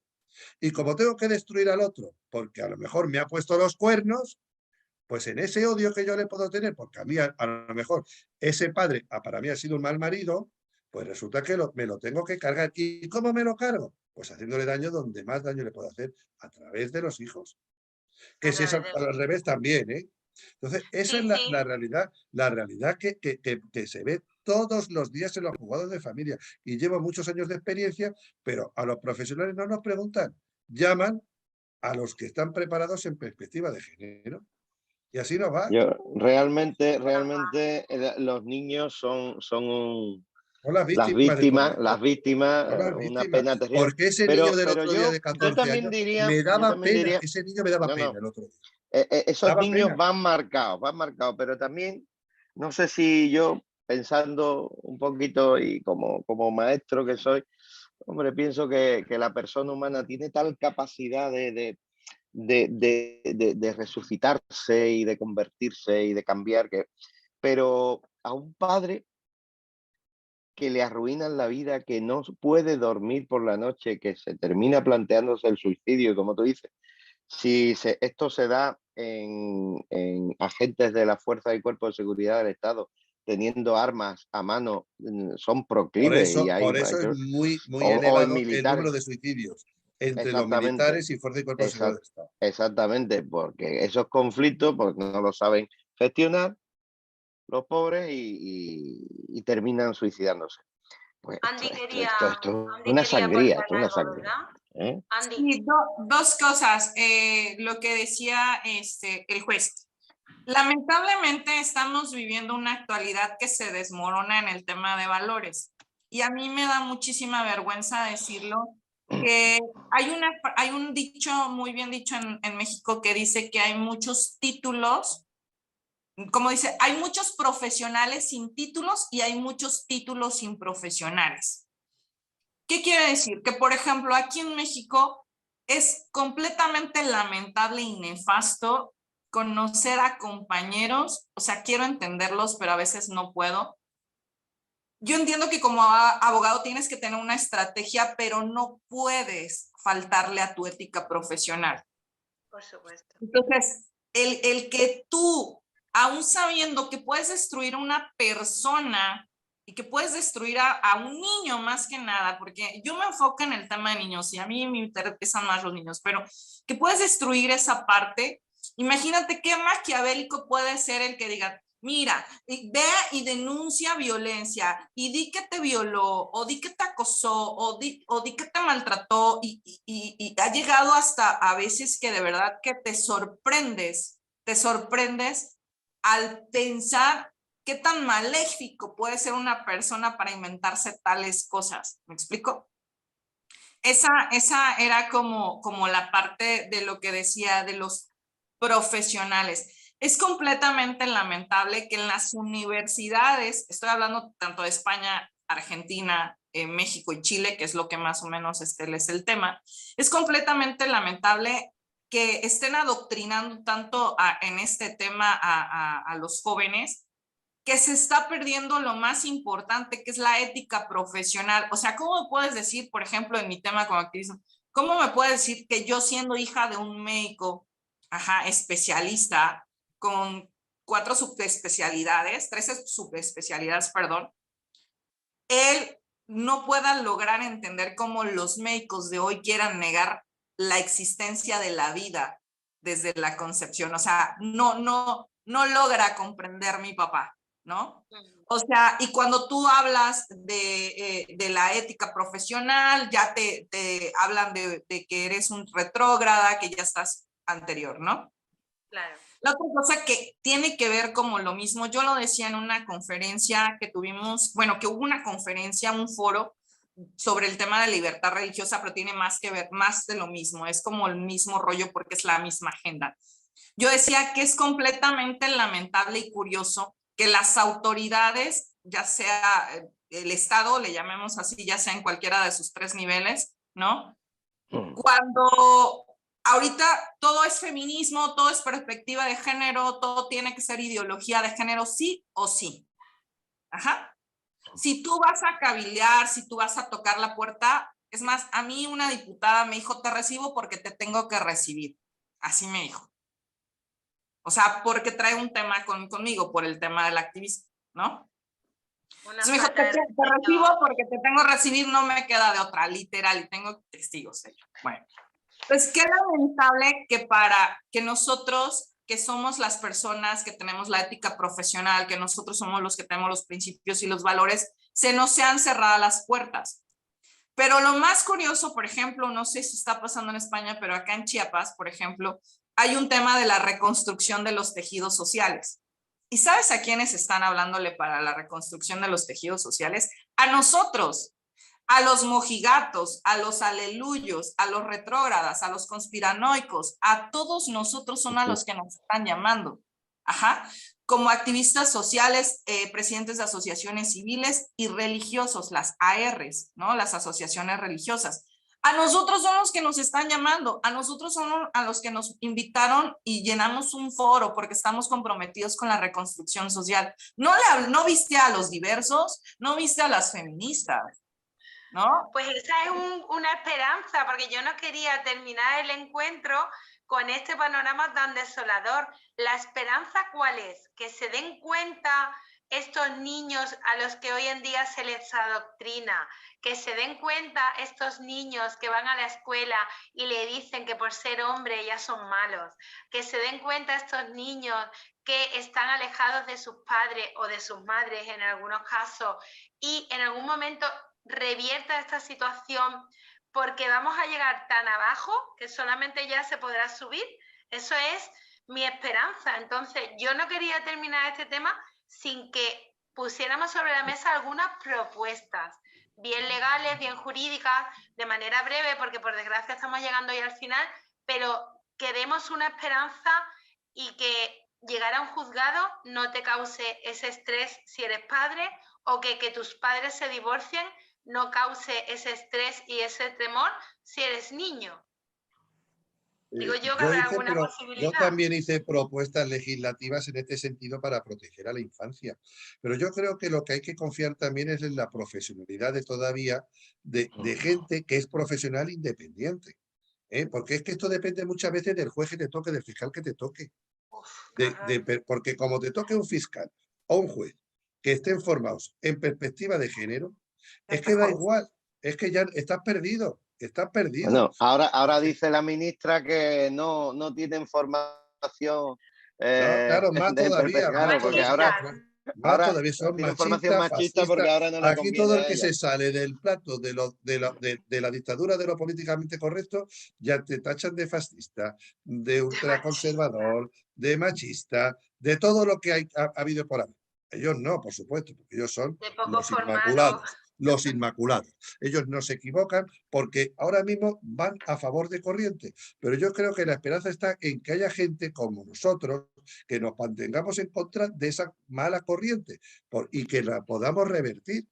Y como tengo que destruir al otro, porque a lo mejor me ha puesto los cuernos, pues en ese odio que yo le puedo tener, porque a mí a lo mejor ese padre para mí ha sido un mal marido, pues resulta que me lo tengo que cargar. ¿Y cómo me lo cargo? Pues haciéndole daño donde más daño le puedo hacer, a través de los hijos. Que si es al revés también, ¿eh? Entonces, esa es la realidad que se ve todos los días en los juzgados de familia. Y llevo muchos años de experiencia, pero a los profesionales no nos preguntan, llaman a los que están preparados en perspectiva de género. Y así nos va. Realmente los niños son Las víctimas, una víctimas. pena terrible. Porque ese niño del otro día de 14 años me daba pena. Ese niño me daba pena el otro día. Esos niños van marcados, pero también, no sé si yo, pensando un poquito y como maestro que soy, hombre, pienso que la persona humana tiene tal capacidad de resucitarse y de convertirse y de cambiar, pero a un padre que le arruinan la vida, que no puede dormir por la noche, que se termina planteándose el suicidio, como tú dices, si esto se da en agentes de la Fuerza y Cuerpo de Seguridad del Estado teniendo armas a mano, son proclives. Por eso es muy elevado el número de suicidios entre los militares y Fuerza y Cuerpo de Seguridad del Estado. Exactamente, porque esos conflictos pues, no lo saben gestionar los pobres y terminan suicidándose. Pues Andy quería una sangría, una sangría. ¿Eh? Andy. Sí, dos cosas. Lo que decía el juez. Lamentablemente estamos viviendo una actualidad que se desmorona en el tema de valores. Y a mí me da muchísima vergüenza decirlo, que hay un dicho muy bien dicho en México que dice que hay muchos títulos, como dice, hay muchos profesionales sin títulos y hay muchos títulos sin profesionales. ¿Qué quiere decir? Que, por ejemplo, aquí en México es completamente lamentable y nefasto conocer a compañeros, o sea, quiero entenderlos, pero a veces no puedo. Yo entiendo que como abogado tienes que tener una estrategia, pero no puedes faltarle a tu ética profesional. Por supuesto. Entonces, el que tú, aún sabiendo que puedes destruir a una persona y que puedes destruir a un niño más que nada, porque yo me enfoco en el tema de niños y a mí me interesan más los niños, pero que puedes destruir esa parte Imagínate qué maquiavélico puede ser el que diga, mira, ve y denuncia violencia, y di que te violó, o di que te acosó, o di que te maltrató, y ha llegado hasta a veces que de verdad que te sorprendes al pensar qué tan maléfico puede ser una persona para inventarse tales cosas. ¿Me explico? Esa era como la parte de lo que decía de los profesionales. Es completamente lamentable que en las universidades, estoy hablando tanto de España, Argentina, México y Chile, que es lo que más o menos es el tema, es completamente lamentable que estén adoctrinando tanto en este tema a los jóvenes, que se está perdiendo lo más importante, que es la ética profesional. O sea, ¿cómo me puedes decir, por ejemplo, en mi tema como activismo, cómo me puedes decir que yo siendo hija de un médico, especialista, con 4 subespecialidades, 13 subespecialidades, perdón, él no pueda lograr entender cómo los médicos de hoy quieran negar la existencia de la vida desde la concepción? O sea, no logra comprender mi papá, ¿no? O sea, y cuando tú hablas de la ética profesional, ya te hablan de que eres un retrógrada, que ya estás anterior, ¿no? Claro. La otra cosa que tiene que ver como lo mismo, yo lo decía en una conferencia que tuvimos, bueno, que hubo una conferencia, un foro sobre el tema de libertad religiosa, pero tiene más que ver, más de lo mismo, es como el mismo rollo porque es la misma agenda. Yo decía que es completamente lamentable y curioso que las autoridades, ya sea el Estado, le llamemos así, ya sea en cualquiera de sus 3 niveles, ¿no? Cuando ahorita todo es feminismo, todo es perspectiva de género, todo tiene que ser ideología de género, sí o sí. Ajá. Si tú vas a cabildear, si tú vas a tocar la puerta, es más, a mí una diputada me dijo, te recibo porque te tengo que recibir. Así me dijo. O sea, porque trae un tema conmigo por el tema del activismo, ¿no? Entonces me dijo, te recibo porque te tengo que recibir, no me queda de otra, literal, y tengo testigos. Bueno, pues qué lamentable que para que nosotros, que somos las personas que tenemos la ética profesional, que nosotros somos los que tenemos los principios y los valores, se nos sean cerradas las puertas. Pero lo más curioso, por ejemplo, no sé si está pasando en España, pero acá en Chiapas, por ejemplo, hay un tema de la reconstrucción de los tejidos sociales. ¿Y sabes a quiénes están hablándole para la reconstrucción de los tejidos sociales? A nosotros, a los mojigatos, a los aleluyos, a los retrógradas, a los conspiranoicos, a todos nosotros son a los que nos están llamando. Ajá. Como activistas sociales, presidentes de asociaciones civiles y religiosos, las ARs, ¿no? Las asociaciones religiosas. A nosotros son los que nos están llamando, a nosotros son a los que nos invitaron y llenamos un foro porque estamos comprometidos con la reconstrucción social. No viste a los diversos, no viste a las feministas, ¿no? Pues esa es una esperanza, porque yo no quería terminar el encuentro con este panorama tan desolador. ¿La esperanza cuál es? Que se den cuenta estos niños a los que hoy en día se les adoctrina, que se den cuenta estos niños que van a la escuela y le dicen que por ser hombre ya son malos, que se den cuenta estos niños que están alejados de sus padres o de sus madres en algunos casos y en algún momento revierta esta situación, porque vamos a llegar tan abajo que solamente ya se podrá subir. Eso es mi esperanza. Entonces, yo no quería terminar este tema sin que pusiéramos sobre la mesa algunas propuestas, bien legales, bien jurídicas, de manera breve, porque por desgracia estamos llegando ya al final, pero que demos una esperanza y que llegar a un juzgado no te cause ese estrés si eres padre, o que tus padres se divorcien no cause ese estrés y ese temor si eres niño. Digo yo que habrá alguna posibilidad. Yo también hice propuestas legislativas en este sentido para proteger a la infancia. Pero yo creo que lo que hay que confiar también es en la profesionalidad todavía de gente que es profesional independiente. Porque es que esto depende muchas veces del juez que te toque, del fiscal que te toque. Porque como te toque un fiscal o un juez que estén formados en perspectiva de género, es que da igual, es que ya estás perdido. Está perdido. Bueno, ahora dice la ministra que no tienen formación información claro, más del todavía, pergano, más porque todavía, ahora, más todavía son tiene información machistas, machista porque fascistas. ahora no le Aquí conviene todo el a que ella. se sale del plato de la dictadura de lo políticamente correcto, ya te tachan de fascista, de ultraconservador, de machista, de todo lo que ha habido por ahí. Ellos no, por supuesto, porque ellos son De poco los formado. inmaculados. Los inmaculados. Ellos no se equivocan porque ahora mismo van a favor de corriente. Pero yo creo que la esperanza está en que haya gente como nosotros que nos mantengamos en contra de esa mala corriente y que la podamos revertir,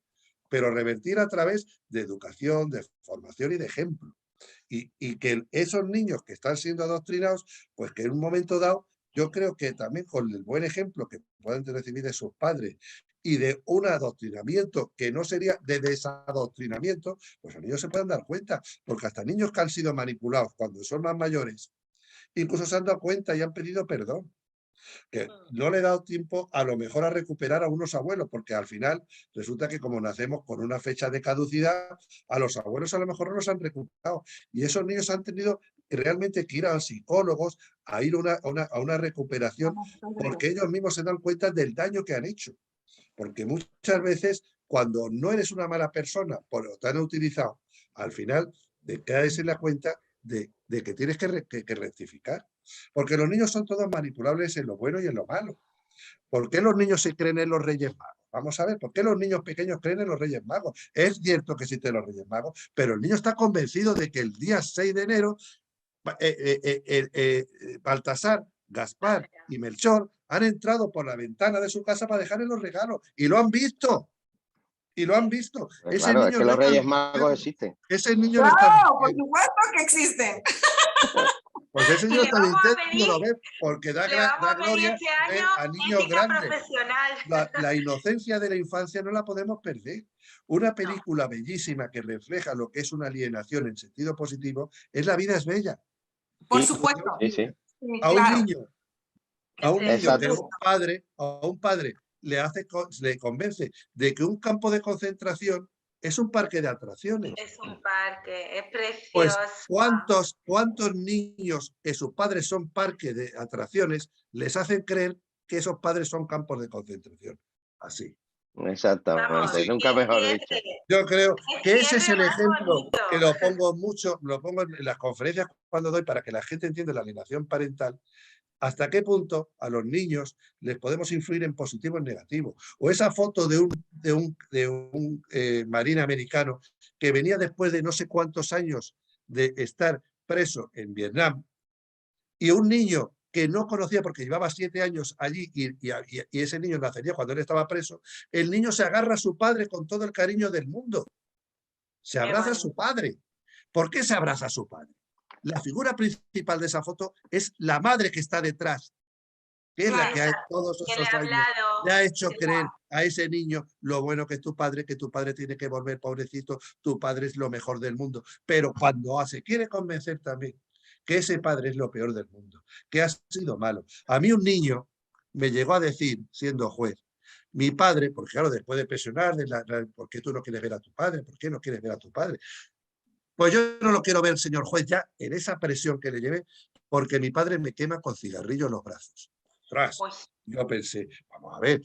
pero revertir a través de educación, de formación y de ejemplo. Y que esos niños que están siendo adoctrinados, pues que en un momento dado, yo creo que también con el buen ejemplo que pueden recibir de sus padres y de un adoctrinamiento que no sería de desadoctrinamiento, pues los niños se pueden dar cuenta, porque hasta niños que han sido manipulados cuando son más mayores, incluso se han dado cuenta y han pedido perdón. Que no le he dado tiempo a lo mejor a recuperar a unos abuelos, porque al final resulta que como nacemos con una fecha de caducidad, a los abuelos a lo mejor no los han recuperado. Y esos niños han tenido realmente que ir a psicólogos, a ir a una recuperación, porque ellos mismos se dan cuenta del daño que han hecho. Porque muchas veces, cuando no eres una mala persona, pero te han utilizado, al final te caes en la cuenta de que tienes que rectificar. Porque los niños son todos manipulables en lo bueno y en lo malo. ¿Por qué los niños se creen en los Reyes Magos? Vamos a ver, ¿por qué los niños pequeños creen en los Reyes Magos? Es cierto que existen los Reyes Magos, pero el niño está convencido de que el día 6 de enero Baltasar, Gaspar y Melchor han entrado por la ventana de su casa para dejarle los regalos y lo han visto. Y lo han visto. Pues Ese claro, es niño que no los está Reyes mintiendo. Magos existen. Ese niño no Claro, está por mintiendo. supuesto que existen. Pues ese Y niño le está vamos a mintiendo, pedir, lo ve, porque da le vamos a pedir gloria este ver año a niños ética grandes. profesional. La inocencia de la infancia no la podemos perder. Una película bellísima que refleja lo que es una alienación en sentido positivo es La vida es bella. Por Sí, supuesto. sí, sí. Sí, A un claro. niño, a un niño Exacto. que a un padre le convence de que un campo de concentración es un parque de atracciones. Es un parque, es Pues, precioso. ¿cuántos niños que sus padres son parque de atracciones les hacen creer que esos padres son campos de concentración? Así. Exactamente, Así. nunca mejor dicho. Yo creo que ese es el más ejemplo bonito. que lo pongo mucho, lo pongo en las conferencias cuando doy para que la gente entienda la alienación parental. ¿Hasta qué punto a los niños les podemos influir en positivo o en negativo? O esa foto de un marín americano que venía después de no sé cuántos años de estar preso en Vietnam y un niño que no conocía porque llevaba 7 años allí y ese niño nacería cuando él estaba preso, el niño se agarra a su padre con todo el cariño del mundo. Se abraza a su padre. ¿Por qué se abraza a su padre? La figura principal de esa foto es la madre que está detrás, que es la que todos esos años le ha hecho creer a ese niño lo bueno que tu padre tiene que volver, pobrecito, tu padre es lo mejor del mundo. Pero cuando se quiere convencer también que ese padre es lo peor del mundo, que ha sido malo. A mí un niño me llegó a decir, siendo juez, mi padre, porque claro, después de presionar, ¿por qué tú no quieres ver a tu padre? ¿Por qué no quieres ver a tu padre? Pues yo no lo quiero ver, señor juez, ya en esa presión que le llevé, porque mi padre me quema con cigarrillo en los brazos. Tras, yo pensé, vamos a ver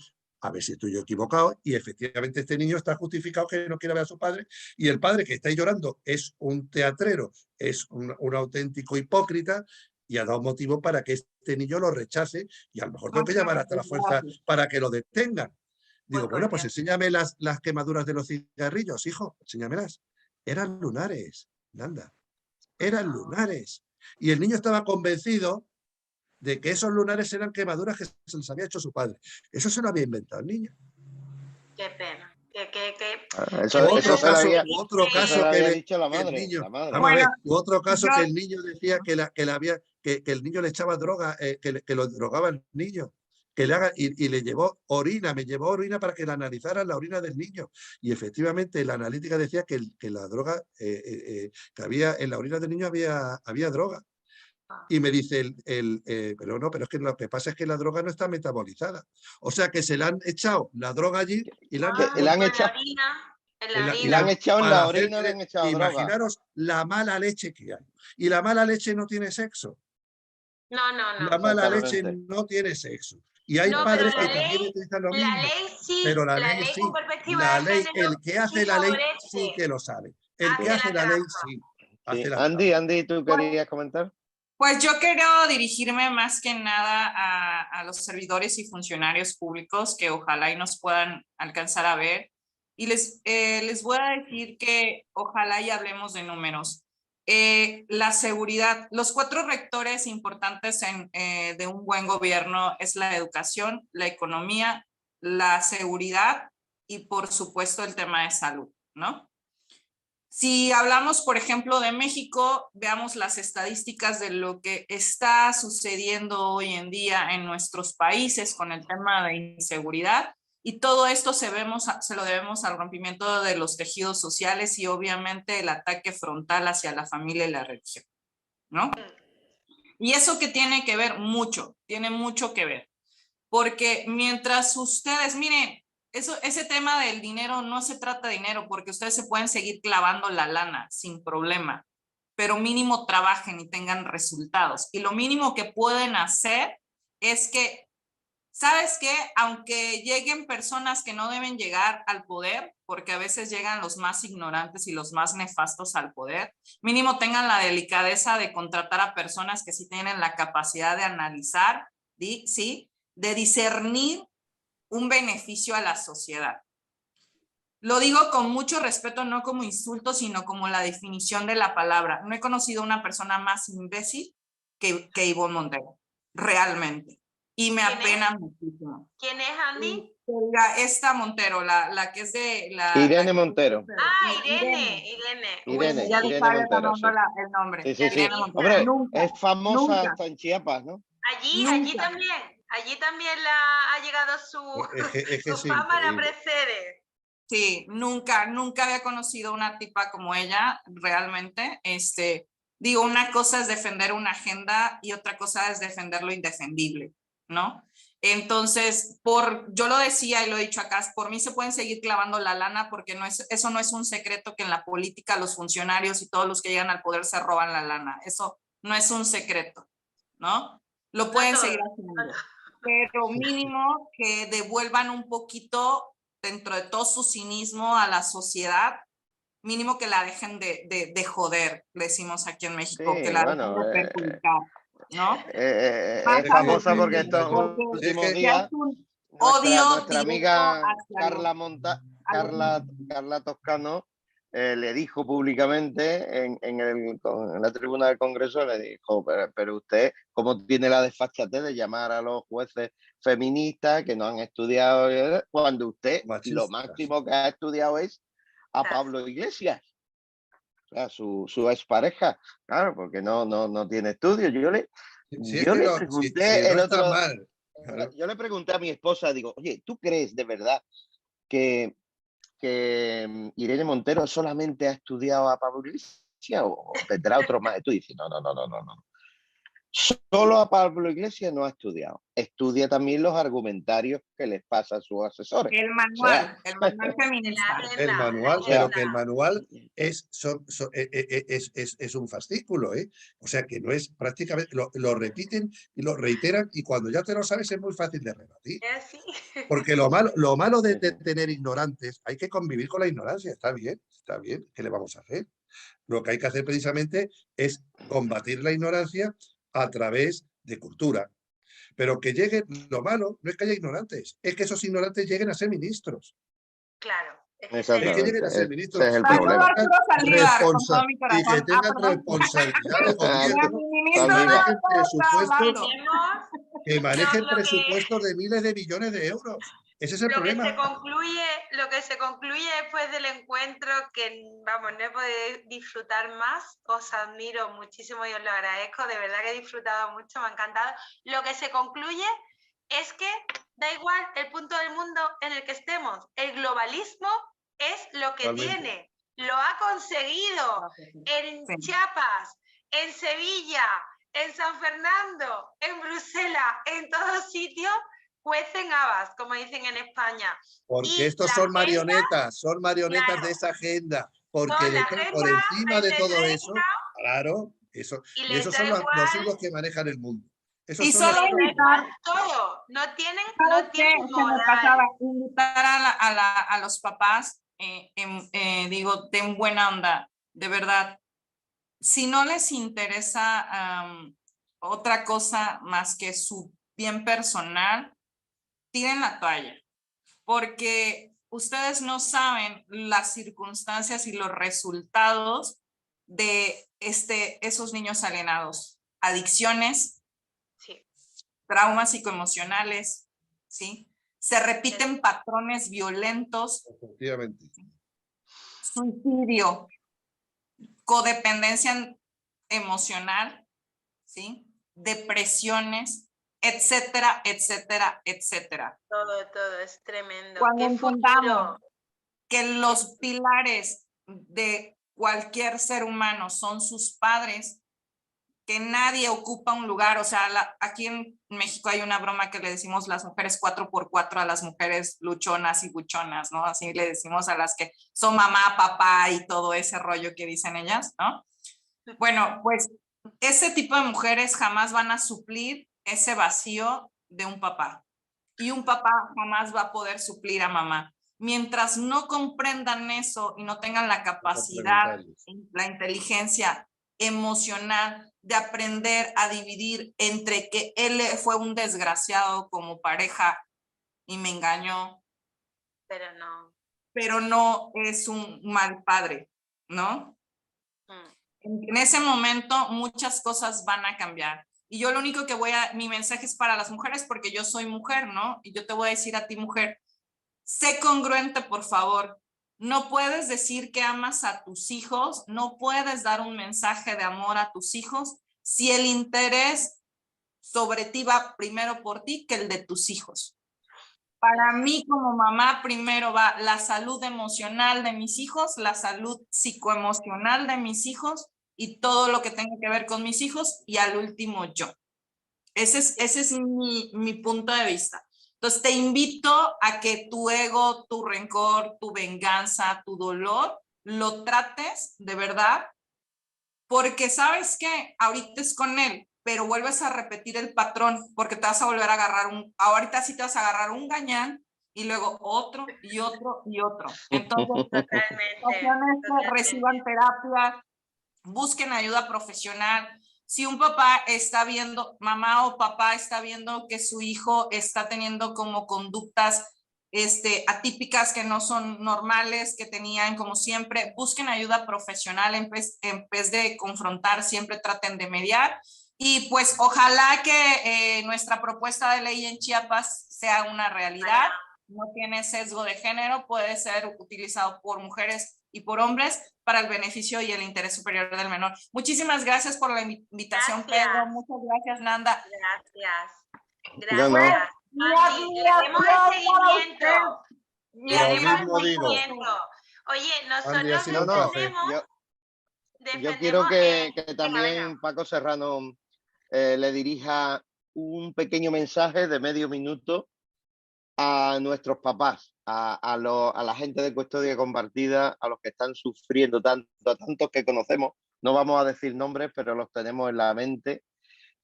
si estoy yo equivocado, y efectivamente este niño está justificado que no quiera ver a su padre, y el padre que está ahí llorando es un teatrero, es un auténtico hipócrita, y ha dado motivo para que este niño lo rechace, y a lo mejor tengo que llamar hasta la fuerza para que lo detengan. Digo, bueno, pues enséñame las quemaduras de los cigarrillos, hijo, enséñamelas. Eran lunares, Nanda, eran lunares. Y el niño estaba convencido de que esos lunares eran quemaduras que se les había hecho su padre. Eso se lo había inventado el niño. Qué pena. Otro caso que el niño decía que el niño le echaba droga, que lo drogaba el niño. Que le haga, y le llevó orina, me llevó orina para que la analizaran la orina del niño. Y efectivamente la analítica decía que la droga, que había en la orina del niño había droga. Y me dice pero no, pero es que lo que pasa es que la droga no está metabolizada. O sea que se le han echado la droga allí y la han echado en la orina, le han echado droga. Imaginaros la mala leche que hay. Y la mala leche no tiene sexo. La mala leche Exactamente. no tiene sexo. Y hay No, pero padres que la también ley, utilizan lo la mismo. ley sí, Pero la la ley ley sí. con perspectiva La de ley, género el que sí hace la ley favorece, sí que lo sabe. El que hace hace la la ley trampa. sí. Sí. Hace la Andy, trampa. Andy, ¿tú Bueno, querías comentar? pues yo quiero dirigirme más que nada a los servidores y funcionarios públicos que ojalá y nos puedan alcanzar a ver. Y les voy a decir que ojalá y hablemos de números. La seguridad, los 4 rectores importantes de un buen gobierno es la educación, la economía, la seguridad y por supuesto el tema de salud, ¿no? Si hablamos, por ejemplo, de México, veamos las estadísticas de lo que está sucediendo hoy en día en nuestros países con el tema de inseguridad, y todo esto se lo debemos al rompimiento de los tejidos sociales y obviamente el ataque frontal hacia la familia y la religión, ¿no? Y eso que tiene que ver mucho, tiene mucho que ver, porque mientras ustedes, miren, ese tema del dinero no se trata de dinero, porque ustedes se pueden seguir clavando la lana sin problema, pero mínimo trabajen y tengan resultados. Y lo mínimo que pueden hacer es que, ¿sabes qué? Aunque lleguen personas que no deben llegar al poder, porque a veces llegan los más ignorantes y los más nefastos al poder, mínimo tengan la delicadeza de contratar a personas que sí tienen la capacidad de analizar, ¿sí? De discernir un beneficio a la sociedad. Lo digo con mucho respeto, no como insulto, sino como la definición de la palabra. No he conocido una persona más imbécil que Ivonne Montero, realmente. Y me apena muchísimo. ¿Quién es, Andy? Esta Montero, la que es de... Irene Montero. Uy, sí. Ya le Irene estaba Montero, sí. llamando el nombre. Sí, sí, sí. Irene Montero. Hombre, Nunca, es famosa nunca, hasta en Chiapas, ¿no? Allí nunca. también. Allí también ha llegado Es que su es fama, la increíble. precede. Sí, nunca había conocido una tipa como ella, realmente. Digo, una cosa es defender una agenda y otra cosa es defender lo indefendible, ¿no? Entonces, yo lo decía y lo he dicho acá, por mí se pueden seguir clavando la lana porque eso no es un secreto que en la política los funcionarios y todos los que llegan al poder se roban la lana. Eso no es un secreto, ¿no? Lo pueden seguir haciendo, pero mínimo que devuelvan un poquito dentro de todo su cinismo a la sociedad, mínimo que la dejen de joder, decimos aquí en México, Sí, que la bueno, dejen de perjudicar, ¿no? es famosa porque estos últimos días odio nuestra amiga hacia Carla Toscano le dijo públicamente en la tribuna del Congreso, le dijo, pero usted, ¿cómo tiene la desfachatez de llamar a los jueces feministas que no han estudiado cuando usted Machistas. lo máximo que ha estudiado es a Pablo Iglesias? O sea, su expareja, claro, porque no tiene estudios. Yo le pregunté el otro mal. Claro. Yo le pregunté a mi esposa, digo, oye, ¿tú crees de verdad que Irene Montero solamente ha estudiado a Pablo Iglesias o tendrá otro más? Y tú dices, no. Solo a Pablo Iglesias no ha estudiado. Estudia también los argumentarios que les pasa a sus asesores. El manual feminista. El manual, pero que el manual es un fascículo, ¿eh? O sea que no es prácticamente, lo repiten y lo reiteran y cuando ya te lo sabes es muy fácil de rebatir. Porque lo malo de tener ignorantes, hay que convivir con la ignorancia, está bien, ¿qué le vamos a hacer? Lo que hay que hacer precisamente es combatir la ignorancia a través de cultura. Pero que lleguen, lo malo no es que haya ignorantes, es que esos ignorantes lleguen a ser ministros. Claro. Es que lleguen a ser ministros. Ese es el problema. Y que tengan responsabilidad de gobierno, que manejen presupuestos de miles de millones de euros. Ese es el problema. Lo que se concluye después del encuentro, que vamos, no he podido disfrutar más, os admiro muchísimo y os lo agradezco, de verdad que he disfrutado mucho, me ha encantado. Lo que se concluye es que da igual el punto del mundo en el que estemos, el globalismo es lo que tiene, lo ha conseguido en Chiapas, en Sevilla, en San Fernando, en Bruselas, en todos sitios. Cuecen habas, como dicen en España. Porque estos son marionetas claro, de esa agenda. Porque por encima de todo eso, claro, y esos son los hijos que manejan el mundo. Eso Y son los solo padres. invitar, Todo. No tienen ¿sabes qué? Se me moral. pasaba invitar a los papás, digo, de buena onda, de verdad. Si no les interesa otra cosa más que su bien personal, tiren la toalla, porque ustedes no saben las circunstancias y los resultados de esos niños alienados. Adicciones, Sí. traumas psicoemocionales, ¿sí? Se repiten patrones violentos, Efectivamente. suicidio, codependencia emocional, ¿sí? Depresiones, etcétera, etcétera, etcétera. Todo es tremendo. Cuando ¿Qué entendamos futuro? que los pilares de cualquier ser humano son sus padres, que nadie ocupa un lugar, o sea, aquí en México hay una broma que le decimos las mujeres 4x4 a las mujeres luchonas y buchonas, ¿no? Así le decimos a las que son mamá, papá y todo ese rollo que dicen ellas, ¿no? Bueno, pues ese tipo de mujeres jamás van a suplir ese vacío de un papá. Y un papá jamás va a poder suplir a mamá. Mientras no comprendan eso y no tengan la capacidad, la inteligencia emocional de aprender a dividir entre que él fue un desgraciado como pareja y me engañó, pero no es un mal padre, ¿no? En ese momento muchas cosas van a cambiar. Y yo lo único que mi mensaje es para las mujeres porque yo soy mujer, ¿no? Y yo te voy a decir a ti, mujer, sé congruente, por favor. No puedes decir que amas a tus hijos, no puedes dar un mensaje de amor a tus hijos si el interés sobre ti va primero por ti que el de tus hijos. Para mí como mamá primero va la salud emocional de mis hijos, la salud psicoemocional de mis hijos y todo lo que tenga que ver con mis hijos y al último yo. Ese es mi punto de vista. Entonces te invito a que tu ego, tu rencor, tu venganza, tu dolor, lo trates de verdad, porque sabes que ahorita es con él, pero vuelves a repetir el patrón porque te vas a volver a agarrar ahorita sí te vas a agarrar un gañán y luego otro y otro y otro. Entonces, reciban terapia, busquen ayuda profesional. Si un papá está viendo, mamá o papá está viendo que su hijo está teniendo como conductas atípicas que no son normales, que tenían como siempre, busquen ayuda profesional en vez de confrontar, siempre traten de mediar. Y pues ojalá que nuestra propuesta de ley en Chiapas sea una realidad. No tiene sesgo de género, puede ser utilizado por mujeres y por hombres para el beneficio y el interés superior del menor. Muchísimas gracias por la invitación, Pedro. Muchas gracias, Nanda. Gracias. Le haremos el seguimiento. Le haremos el seguimiento. Oye, nosotros defendemos... Yo quiero que también Paco Serrano le dirija un pequeño mensaje de medio minuto a nuestros papás, a la gente de Custodia Compartida, a los que están sufriendo tanto, a tantos que conocemos, no vamos a decir nombres, pero los tenemos en la mente.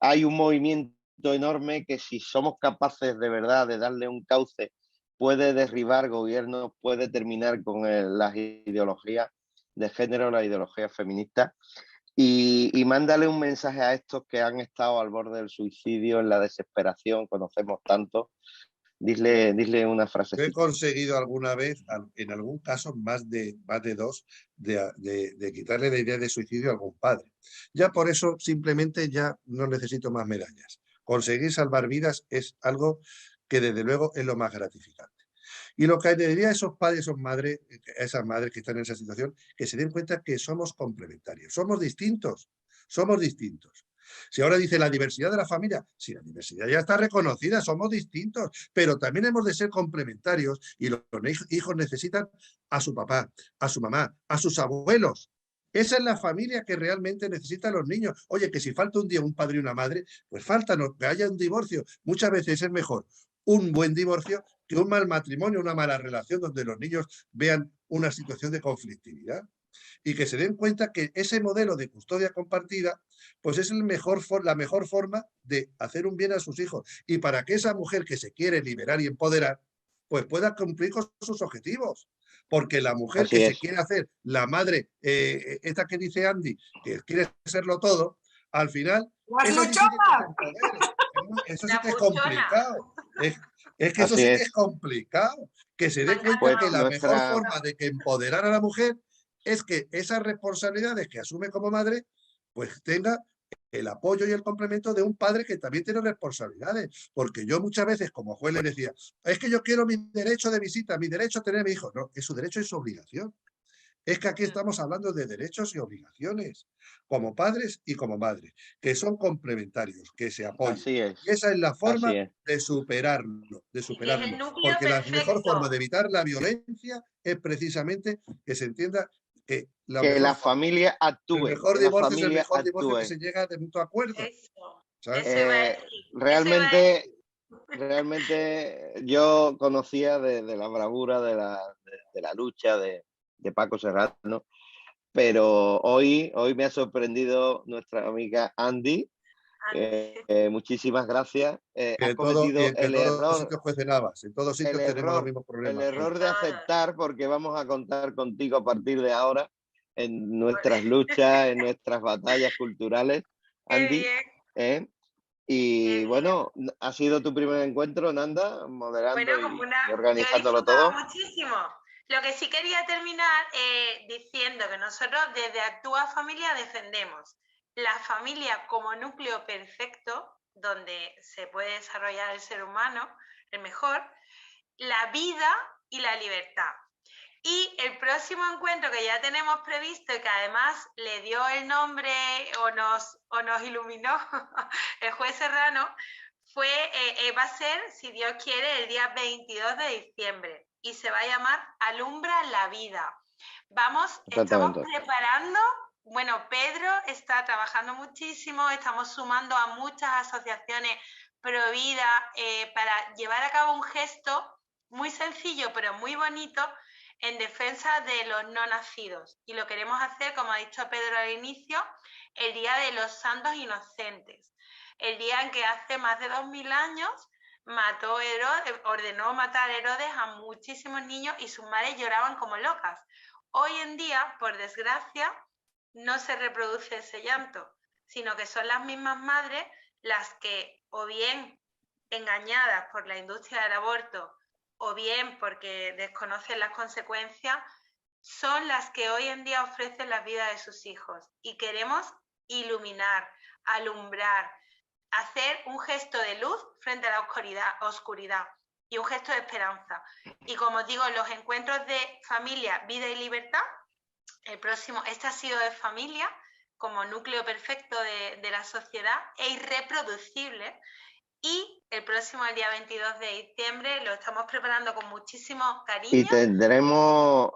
Hay un movimiento enorme que si somos capaces de verdad de darle un cauce, puede derribar gobiernos, puede terminar con las ideologías de género, la ideología feminista. Y mándale un mensaje a estos que han estado al borde del suicidio, en la desesperación, conocemos tanto. Dile una frase. He conseguido alguna vez, en algún caso, más de dos, de quitarle la idea de suicidio a algún padre. Ya por eso, simplemente, ya no necesito más medallas. Conseguir salvar vidas es algo que, desde luego, es lo más gratificante. Y lo que le diría a esos padres, a esas madres que están en esa situación, que se den cuenta que somos complementarios, somos distintos. Si ahora dice la diversidad de la familia, si la diversidad ya está reconocida, somos distintos, pero también hemos de ser complementarios y los hijos necesitan a su papá, a su mamá, a sus abuelos. Esa es la familia que realmente necesitan los niños. Oye, que si falta un día un padre y una madre, pues falta que haya un divorcio. Muchas veces es mejor un buen divorcio que un mal matrimonio, una mala relación donde los niños vean una situación de conflictividad. y que se den cuenta que ese modelo de custodia compartida pues es la mejor forma de hacer un bien a sus hijos, y para que esa mujer que se quiere liberar y empoderar pues pueda cumplir con sus objetivos. Porque la mujer Así que se es. quiere hacer la madre, esta que dice Andy, que quiere serlo todo, al final ¡Las eso sí que luchonas! es empoderes. Eso sí La que es buchona. complicado. Es que eso Así sí que es. es complicado. Que se Me ha dé cuenta Pues que encantado. la mejor nuestra, forma de que empoderar a la mujer es que esas responsabilidades que asume como madre, pues tenga el apoyo y el complemento de un padre que también tiene responsabilidades. Porque yo muchas veces, como juez, le decía, es que yo quiero mi derecho de visita, mi derecho a tener a mi hijo. No, es su derecho y su obligación. Es que aquí estamos hablando de derechos y obligaciones, como padres y como madres, que son complementarios, que se apoyen. así es, Y esa es la así forma es. de superarlo, Y que es el núcleo porque la mejor forma de perfecto. evitar la violencia es precisamente que se entienda que la Que mejor la forma, familia el actúe, mejor que la divorcio es el familia mejor divorcio que actúe. se llega de mutuo acuerdo, Eso. ¿sabes? Eso iba a decir. Eso iba a Realmente, decir. realmente yo conocía de la bravura, de la lucha de Paco Serrano, pero hoy me ha sorprendido nuestra amiga Andy. Andy. Muchísimas gracias. Has Y cometido en que todos los sitios cuecen habas, en todos el sitios tenemos los error, mismos el problemas. error de Todos. aceptar, porque vamos a contar contigo a partir de ahora en nuestras luchas, en nuestras batallas culturales, Qué Andy. bien, ¿eh? qué Y bien. bueno, ha sido tu primer encuentro, Nanda, Bueno, moderando como y yo he organizándolo disfrutado todo. muchísimo. Lo que sí quería terminar diciendo que nosotros desde Actúa Familia defendemos la familia como núcleo perfecto, donde se puede desarrollar el ser humano, el mejor, la vida y la libertad. Y el próximo encuentro que ya tenemos previsto y que además le dio el nombre o nos iluminó el juez Serrano, va a ser, si Dios quiere, el día 22 de diciembre y se va a llamar Alumbra la Vida. Estamos Exactamente. preparando, bueno, Pedro está trabajando muchísimo, estamos sumando a muchas asociaciones pro vida para llevar a cabo un gesto muy sencillo pero muy bonito en defensa de los no nacidos. Y lo queremos hacer, como ha dicho Pedro al inicio, el Día de los Santos Inocentes. El día en que hace más de 2000 años ordenó matar a Herodes a muchísimos niños y sus madres lloraban como locas. Hoy en día, por desgracia, no se reproduce ese llanto, sino que son las mismas madres las que, o bien engañadas por la industria del aborto, o bien porque desconocen las consecuencias, son las que hoy en día ofrecen la vida de sus hijos. Y queremos iluminar, alumbrar, hacer un gesto de luz frente a la oscuridad y un gesto de esperanza. Y como digo, los encuentros de familia, vida y libertad, el próximo, este ha sido de familia como núcleo perfecto de la sociedad e irreproducible. Y el próximo, el día 22 de diciembre, lo estamos preparando con muchísimo cariño. Y tendremos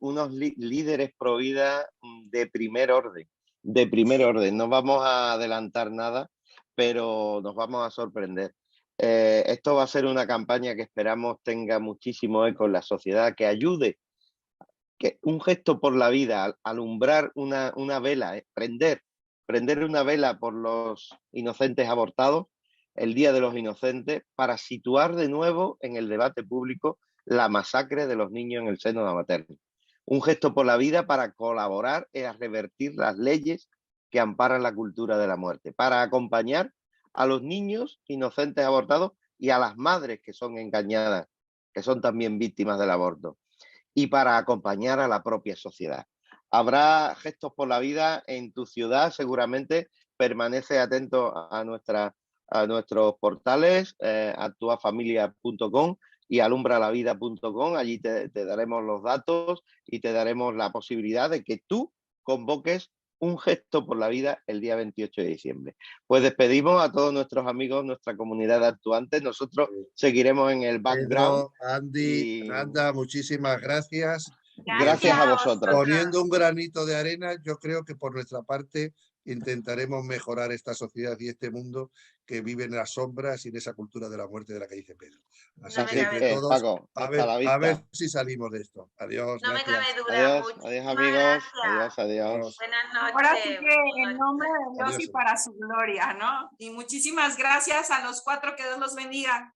unos líderes pro vida de primer orden. De primer orden. No vamos a adelantar nada, pero nos vamos a sorprender. Esto va a ser una campaña que esperamos tenga muchísimo eco en la sociedad, que ayude, que un gesto por la vida, alumbrar una vela, prender una vela por los inocentes abortados, el Día de los Inocentes, para situar de nuevo en el debate público la masacre de los niños en el seno de la materna. Un gesto por la vida para colaborar a revertir las leyes que amparan la cultura de la muerte, para acompañar a los niños inocentes abortados y a las madres que son engañadas, que son también víctimas del aborto, y para acompañar a la propia sociedad. Habrá gestos por la vida en tu ciudad, seguramente. Permanece atento a nuestros portales, actuafamilia.com y alumbralavida.com. Allí te daremos los datos y te daremos la posibilidad de que tú convoques un gesto por la vida el día 28 de diciembre. Pues despedimos a todos nuestros amigos, nuestra comunidad de actuantes. Nosotros seguiremos en el background. Pedro, Andy, Nanda, muchísimas gracias. Gracias a vosotros. Poniendo un granito de arena, yo creo que por nuestra parte intentaremos mejorar esta sociedad y este mundo que vive en las sombras y en esa cultura de la muerte de la que dice Pedro. Así No que me entre cabe todos, Paco, a hasta la ver vista. si salimos de esto. Adiós, No me gracias. cabe duda. Adiós, adiós Muchísimas amigos. gracias. Adiós, adiós. Adiós. Buenas noches. Ahora sí que buenas en nombre de Dios Adiós. y para su gloria, ¿no? Y muchísimas gracias a los cuatro, que Dios los bendiga.